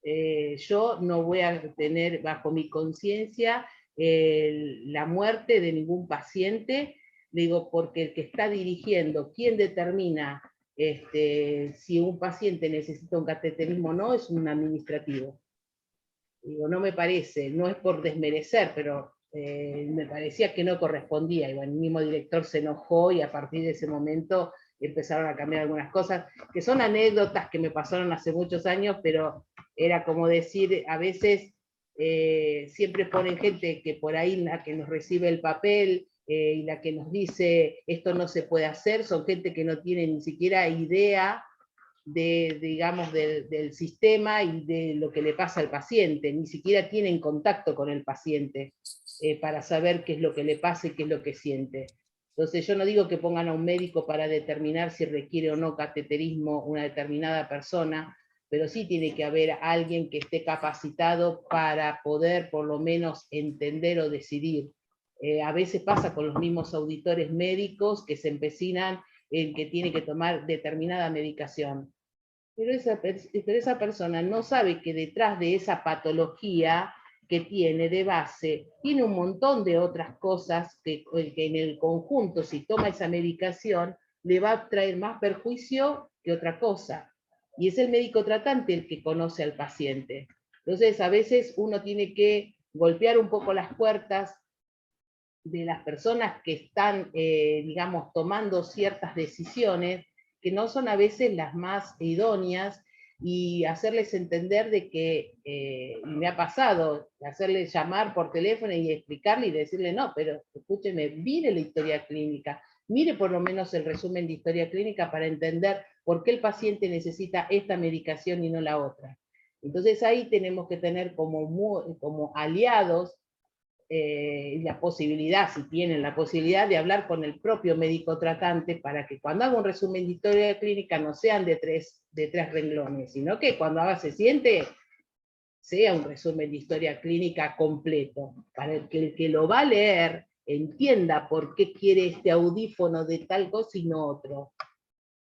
yo no voy a tener bajo mi conciencia la muerte de ningún paciente, digo, porque el que está dirigiendo, quien determina si un paciente necesita un cateterismo o no, es un administrativo. Digo, no me parece, no es por desmerecer, pero me parecía que no correspondía, y bueno, el mismo director se enojó y a partir de ese momento empezaron a cambiar algunas cosas, que son anécdotas que me pasaron hace muchos años, pero era como decir, a veces siempre ponen gente que por ahí la que nos recibe el papel, y la que nos dice esto no se puede hacer, son gente que no tiene ni siquiera idea digamos, del sistema y de lo que le pasa al paciente, ni siquiera tienen contacto con el paciente para saber qué es lo que le pasa y qué es lo que siente. Entonces yo no digo que pongan a un médico para determinar si requiere o no cateterismo una determinada persona, pero sí tiene que haber alguien que esté capacitado para poder por lo menos entender o decidir. A veces pasa con los mismos auditores médicos que se empecinan en que tiene que tomar determinada medicación. Pero esa persona no sabe que detrás de esa patología que tiene de base, tiene un montón de otras cosas que en el conjunto, si toma esa medicación, le va a traer más perjuicio que otra cosa. Y es el médico tratante el que conoce al paciente. Entonces, a veces uno tiene que golpear un poco las puertas de las personas que están, digamos, tomando ciertas decisiones que no son a veces las más idóneas, y hacerles entender de que, y me ha pasado, hacerles llamar por teléfono y explicarle y decirle, no, pero escúcheme, mire la historia clínica, mire por lo menos el resumen de historia clínica para entender por qué el paciente necesita esta medicación y no la otra. Entonces ahí tenemos que tener como aliados la posibilidad, si tienen la posibilidad, de hablar con el propio médico tratante para que cuando haga un resumen de historia clínica no sean de tres renglones, sino que cuando se siente sea un resumen de historia clínica completo, para que el que lo va a leer entienda por qué quiere este audífono de tal cosa y no otro.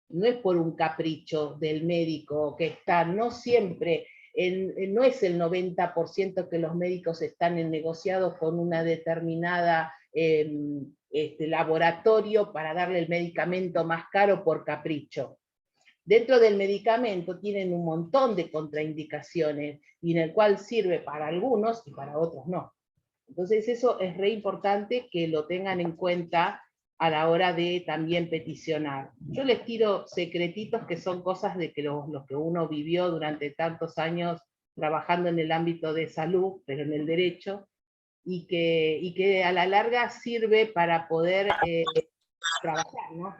No es por un capricho del médico que está, no siempre, no es el 90% que los médicos están negociados con una determinada laboratorio para darle el medicamento más caro por capricho. Dentro del medicamento tienen un montón de contraindicaciones, y en el cual sirve para algunos y para otros no. Entonces eso es re importante que lo tengan en cuenta a la hora de también peticionar. Yo les tiro secretitos que son cosas de que los que uno vivió durante tantos años trabajando en el ámbito de salud, pero en el derecho, y que a la larga sirve para poder trabajar, ¿no?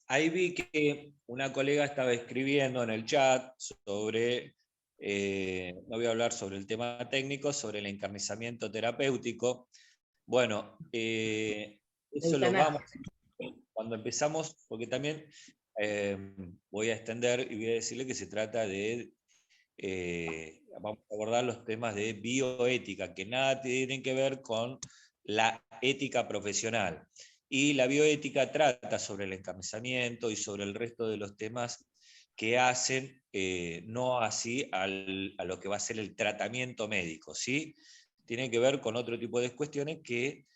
Ahí vi que una colega estaba escribiendo en el chat sobre, no voy a hablar sobre el tema técnico, sobre el encarnizamiento terapéutico. Bueno, eso lo vamos, cuando empezamos, porque también voy a extender y voy a decirle que se trata de, vamos a abordar los temas de bioética, que nada tienen que ver con la ética profesional. Y la bioética trata sobre el encarnizamiento y sobre el resto de los temas que hacen, no así a lo que va a ser el tratamiento médico, ¿sí? Tiene que ver con otro tipo de cuestiones que,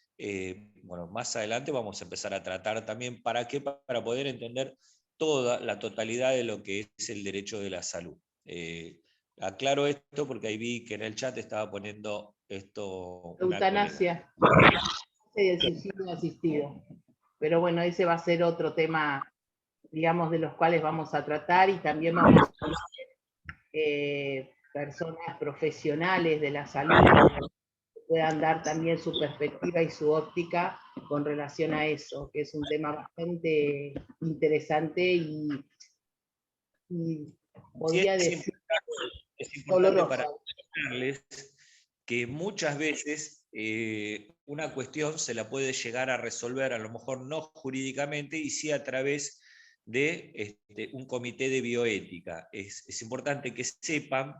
bueno, más adelante vamos a empezar a tratar también. ¿Para qué? Para poder entender toda la totalidad de lo que es el derecho de la salud. Aclaro esto porque ahí vi que en el chat estaba poniendo esto. Eutanasia y el suicidio asistido. Pero bueno, ese va a ser otro tema, digamos, de los cuales vamos a tratar, y también vamos a tener personas profesionales de la salud que puedan dar también su perspectiva y su óptica con relación a eso, que es un tema bastante interesante y podría decir es importante para doloroso. explicarles que muchas veces una cuestión se la puede llegar a resolver, a lo mejor no jurídicamente, y sí a través de un comité de bioética. Es importante que sepan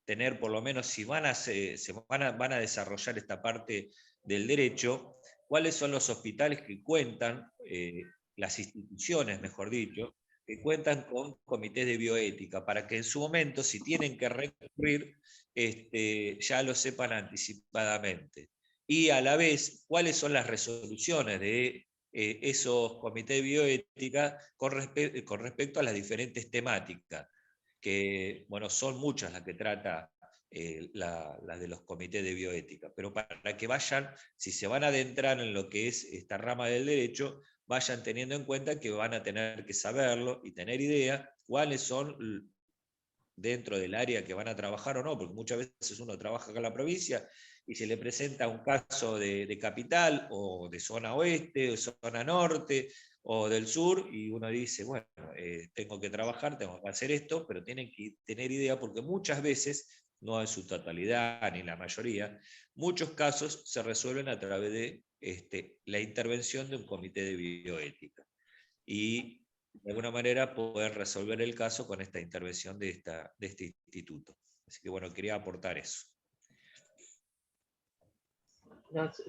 tener, por lo menos si van a desarrollar esta parte del derecho, cuáles son los hospitales que cuentan, las instituciones, mejor dicho, que cuentan con comités de bioética, para que en su momento, si tienen que recurrir, ya lo sepan anticipadamente. Y a la vez, cuáles son las resoluciones de esos comités de bioética con respecto a las diferentes temáticas, que, bueno, son muchas las que trata las de los comités de bioética, pero para que vayan, si se van a adentrar en lo que es esta rama del derecho, vayan teniendo en cuenta que van a tener que saberlo y tener idea cuáles son dentro del área que van a trabajar o no, porque muchas veces uno trabaja acá en la provincia y se le presenta un caso de capital, o de zona oeste, o zona norte, o del sur, y uno dice, bueno, tengo que trabajar, tengo que hacer esto, pero tienen que tener idea, porque muchas veces, no en su totalidad ni la mayoría, muchos casos se resuelven a través de la intervención de un comité de bioética. Y de alguna manera poder resolver el caso con esta intervención de este instituto. Así que bueno, quería aportar eso.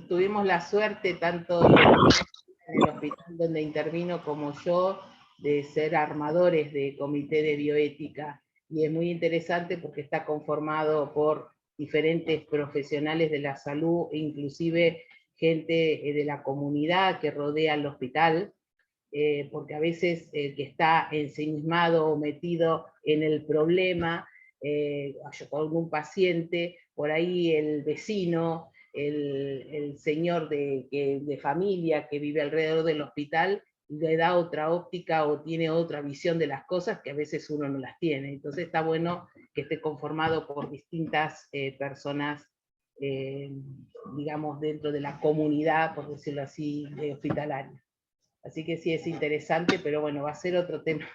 Tuvimos la suerte, tanto en el hospital donde intervino como yo, de ser armadores de comité de bioética. Y es muy interesante porque está conformado por diferentes profesionales de la salud, inclusive gente de la comunidad que rodea el hospital, porque a veces el que está ensimismado o metido en el problema, con un paciente, por ahí el vecino, el señor de familia que vive alrededor del hospital, le da otra óptica o tiene otra visión de las cosas que a veces uno no las tiene. Entonces está bueno que esté conformado por distintas personas, digamos, dentro de la comunidad, por decirlo así, hospitalaria. Así que sí es interesante, pero bueno, va a ser otro tema.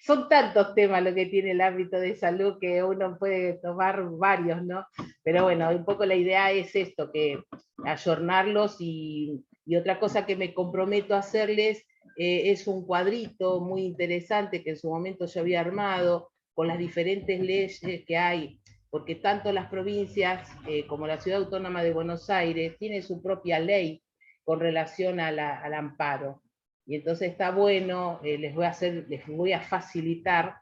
Son tantos temas lo que tiene el ámbito de salud que uno puede tomar varios, ¿no? Pero bueno, un poco la idea es esto, que ayornarlos, y otra cosa que me comprometo a hacerles es un cuadrito muy interesante que en su momento yo había armado con las diferentes leyes que hay, porque tanto las provincias como la Ciudad Autónoma de Buenos Aires tiene su propia ley con relación al amparo. Y entonces está bueno, les voy a facilitar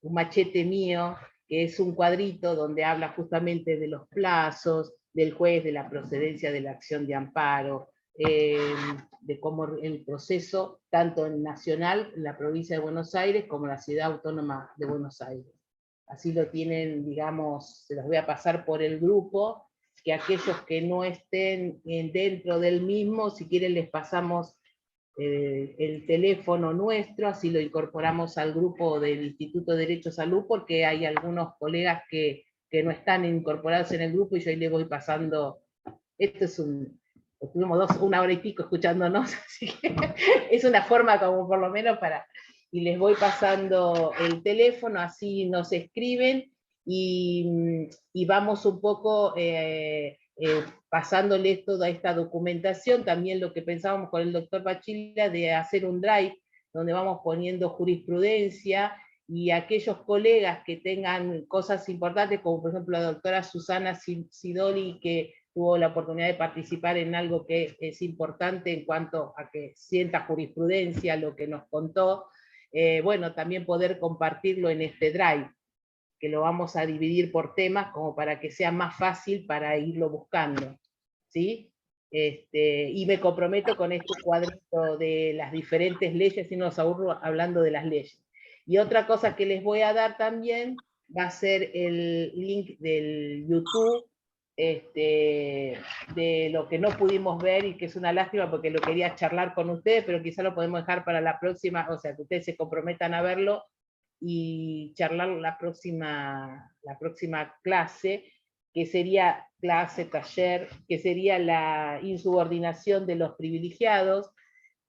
un machete mío, que es un cuadrito donde habla justamente de los plazos, del juez, de la procedencia de la acción de amparo, de cómo el proceso, tanto en nacional, en la provincia de Buenos Aires, como en la Ciudad Autónoma de Buenos Aires. Así lo tienen, digamos, se los voy a pasar por el grupo, que aquellos que no estén dentro del mismo, si quieren les pasamos el teléfono nuestro, así lo incorporamos al grupo del Instituto de Derecho a Salud, porque hay algunos colegas que no están incorporados en el grupo, y yo ahí les voy pasando. Esto es estuvimos una hora y pico escuchándonos, así que es una forma como por lo menos para, y les voy pasando el teléfono, así nos escriben, y vamos un poco pasándoles toda esta documentación. También lo que pensábamos con el doctor Pachila de hacer un drive donde vamos poniendo jurisprudencia, y aquellos colegas que tengan cosas importantes, como por ejemplo la doctora Susana Sidoli, que tuvo la oportunidad de participar en algo que es importante en cuanto a que sienta jurisprudencia, lo que nos contó, bueno, también poder compartirlo en este drive, que lo vamos a dividir por temas como para que sea más fácil para irlo buscando, ¿sí? Y me comprometo con este cuadrito de las diferentes leyes, y no nos aburro hablando de las leyes. Y otra cosa que les voy a dar también va a ser el link del YouTube, de lo que no pudimos ver, y que es una lástima porque lo quería charlar con ustedes, pero quizá lo podemos dejar para la próxima, o sea, que ustedes se comprometan a verlo y charlar la próxima clase, que sería clase, taller, que sería la insubordinación de los privilegiados,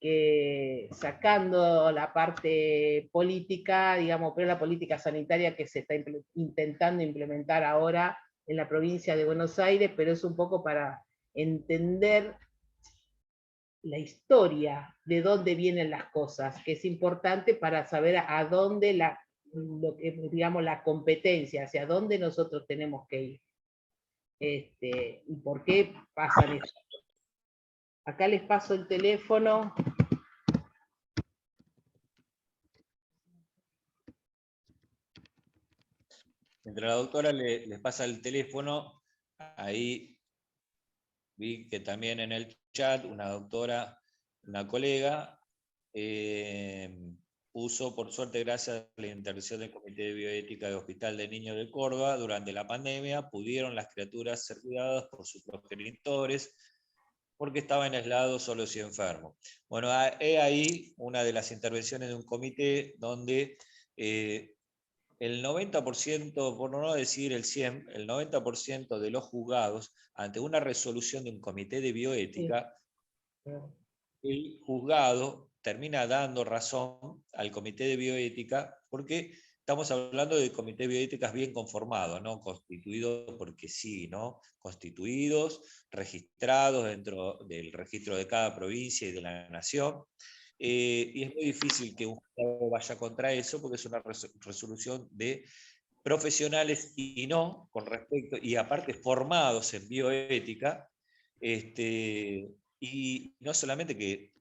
que sacando la parte política, digamos, pero la política sanitaria que se está intentando implementar ahora en la provincia de Buenos Aires, pero es un poco para entender la historia, de dónde vienen las cosas, que es importante para saber a dónde digamos, la competencia, hacia dónde nosotros tenemos que ir. Y por qué pasan eso. Acá les paso el teléfono. Mientras la doctora les pasa el teléfono, ahí vi que también en el chat una doctora, una colega, puso, por suerte, gracias a la intervención del Comité de Bioética del Hospital de Niños de Córdoba, durante la pandemia pudieron las criaturas ser cuidadas por sus progenitores porque estaban aislados, solos y enfermos. Bueno, he ahí una de las intervenciones de un comité donde el 90%, por no decir el 100%, el 90% de los juzgados, ante una resolución de un comité de bioética, el juzgado termina dando razón al comité de bioética, porque estamos hablando de comité de bioéticas bien conformados, no constituidos porque sí, ¿no? Constituidos, registrados dentro del registro de cada provincia y de la nación. Y es muy difícil que un juzgado vaya contra eso, porque es una resolución de profesionales y no, con respecto, y aparte formados en bioética, y no solamente que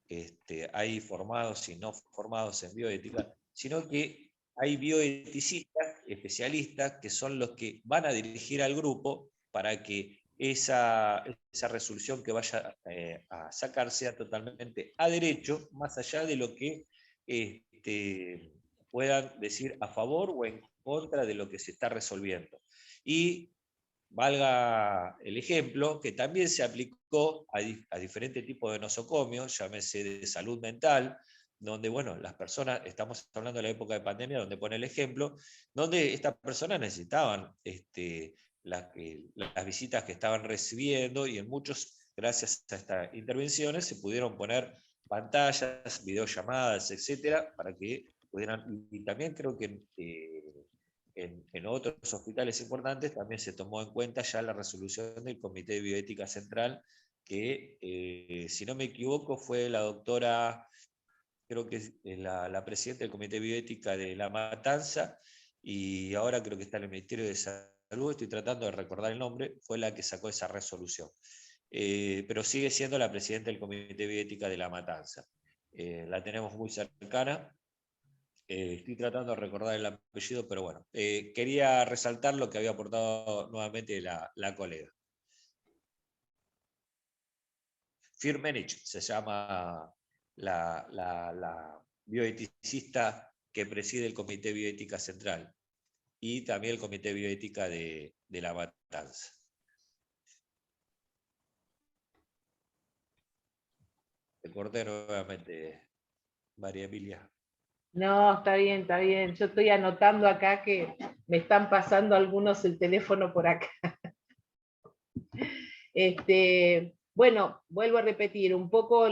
hay formados y no formados en bioética, sino que hay bioeticistas, especialistas, que son los que van a dirigir al grupo para que esa resolución que vaya a sacar sea totalmente a derecho, más allá de lo que puedan decir a favor o en contra de lo que se está resolviendo. Y valga el ejemplo, que también se aplicó a diferentes tipos de nosocomios, llámese de salud mental, donde, bueno, las personas, estamos hablando de la época de pandemia, donde pone el ejemplo, donde estas personas necesitaban las visitas que estaban recibiendo, y en muchos, gracias a estas intervenciones, se pudieron poner pantallas, videollamadas, etcétera, para que pudieran, y también creo que en otros hospitales importantes también se tomó en cuenta ya la resolución del Comité de Bioética Central, que, si no me equivoco, fue la doctora, creo que es la presidenta del Comité de Bioética de La Matanza, y ahora creo que está en el Ministerio de Salud, estoy tratando de recordar el nombre, fue la que sacó esa resolución. Pero sigue siendo la presidenta del Comité de Bioética de La Matanza. La tenemos muy cercana. Estoy tratando de recordar el apellido, pero bueno, quería resaltar lo que había aportado nuevamente la colega. Firmenich se llama la bioeticista que preside el Comité de Bioética Central y también el Comité de Bioética de La Matanza. Te corté nuevamente, María Emilia. No, está bien, está bien. Yo estoy anotando acá que me están pasando algunos el teléfono por acá. Bueno, vuelvo a repetir, un poco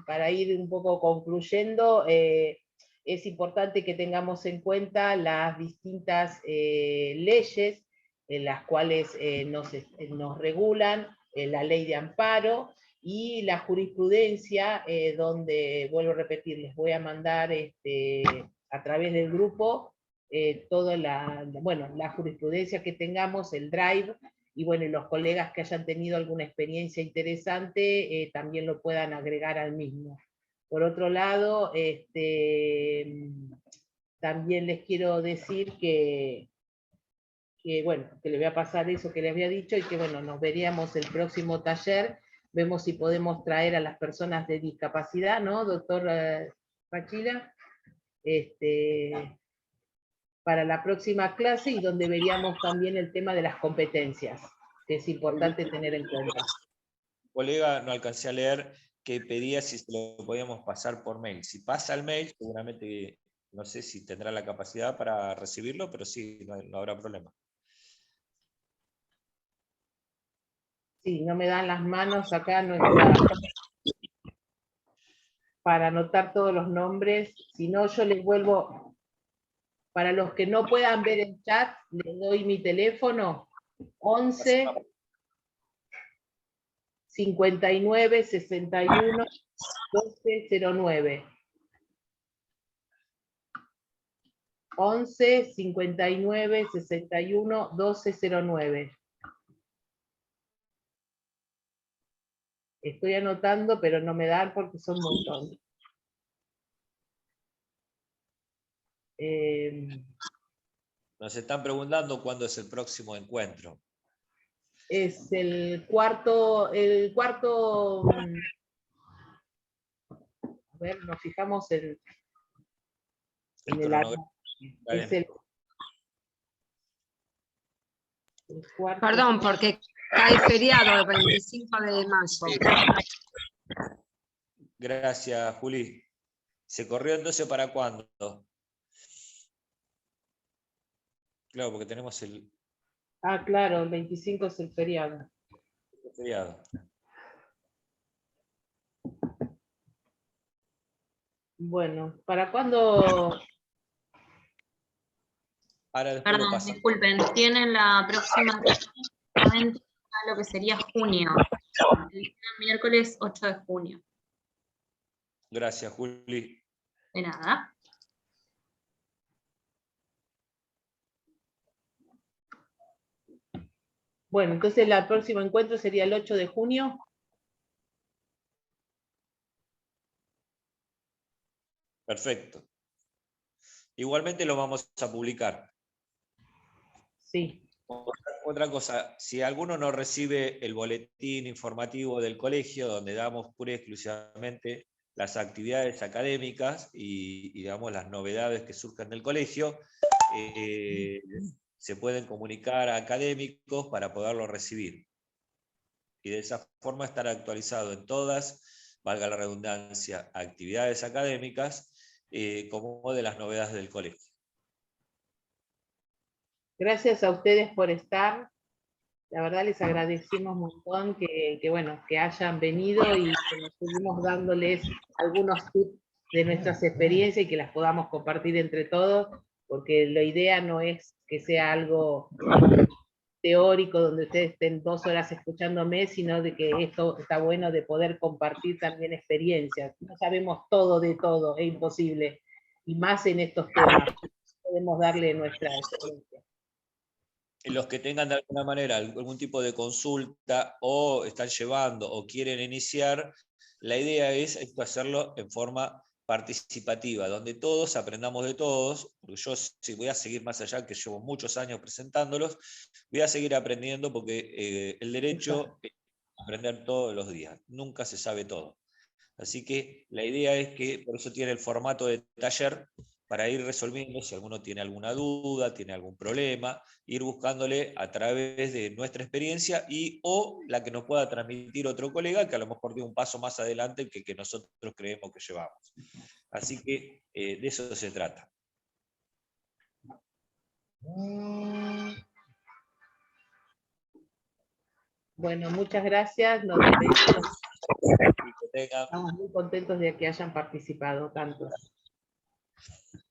para ir un poco concluyendo, es importante que tengamos en cuenta las distintas leyes en las cuales nos regulan, la ley de amparo y la jurisprudencia, donde, vuelvo a repetir, les voy a mandar a través del grupo toda la jurisprudencia que tengamos, el drive, y bueno, los colegas que hayan tenido alguna experiencia interesante también lo puedan agregar al mismo. Por otro lado, también les quiero decir que bueno, que le voy a pasar eso que les había dicho, y que bueno, nos veríamos el próximo taller, vemos si podemos traer a las personas de discapacidad, ¿no, doctor Pachila? Para la próxima clase, y donde veríamos también el tema de las competencias, que es importante tener en cuenta. Colega, no alcancé a leer, que pedía si se lo podíamos pasar por mail. Si pasa el mail, seguramente, no sé si tendrá la capacidad para recibirlo, pero sí, no habrá problema. Sí, no me dan las manos acá nuestra, para anotar todos los nombres, si no yo les vuelvo, para los que no puedan ver el chat, les doy mi teléfono, 11 59 61 1209. 11 59 61 1209. Estoy anotando, pero no me dan porque son un montón. Nos están preguntando cuándo es el próximo encuentro. Es el cuarto, a ver, nos fijamos en el es el cuarto. Perdón, porque cae feriado el 25 de mayo. Gracias, Juli. ¿Se corrió entonces para cuándo? Claro, porque tenemos el Ah, claro, el 25 es el feriado. feriado. Bueno, ¿para cuándo? Ahora después lo Perdón, pasamos. disculpen, tienen la próxima reunión a lo que sería junio, el día miércoles 8 de junio. Gracias, Juli. De nada. Bueno, entonces el próximo encuentro sería el 8 de junio. Perfecto. Igualmente lo vamos a publicar. Sí. Otra cosa, si alguno no recibe el boletín informativo del colegio, donde damos pura y exclusivamente las actividades académicas y digamos, las novedades que surjan del colegio, se pueden comunicar a académicos para poderlo recibir. Y de esa forma estar actualizado en todas, valga la redundancia, actividades académicas, como de las novedades del colegio. Gracias a ustedes por estar. La verdad les agradecemos un montón que hayan venido y que nos seguimos dándoles algunos tips de nuestras experiencias y que las podamos compartir entre todos, porque la idea no es que sea algo teórico donde ustedes estén 2 horas escuchándome, sino de que esto está bueno de poder compartir también experiencias. No sabemos todo de todo, es imposible, y más en estos temas, podemos darle nuestra experiencia. Los que tengan de alguna manera algún tipo de consulta o están llevando o quieren iniciar, la idea es esto hacerlo en forma participativa, donde todos aprendamos de todos, porque yo si voy a seguir más allá, que llevo muchos años presentándolos, voy a seguir aprendiendo porque el derecho es aprender todos los días, nunca se sabe todo. Así que la idea es que, por eso tiene el formato de taller, para ir resolviendo, si alguno tiene alguna duda, tiene algún problema, ir buscándole a través de nuestra experiencia o la que nos pueda transmitir otro colega que a lo mejor dio un paso más adelante que nosotros creemos que llevamos. Así que de eso se trata. Bueno, muchas gracias. Nos despedimos. Estamos muy contentos de que hayan participado tanto.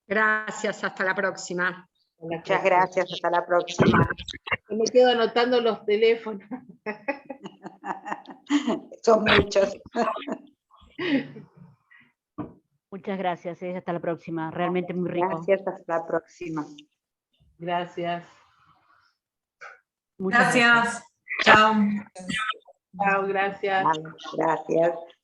Gracias, hasta la próxima. Muchas gracias, hasta la próxima. Yo me quedo anotando los teléfonos. Son muchos. Muchas gracias, hasta la próxima. Realmente muy rico. Gracias, hasta la próxima. Gracias. Muchas Gracias. Chao. Chao, gracias. Gracias.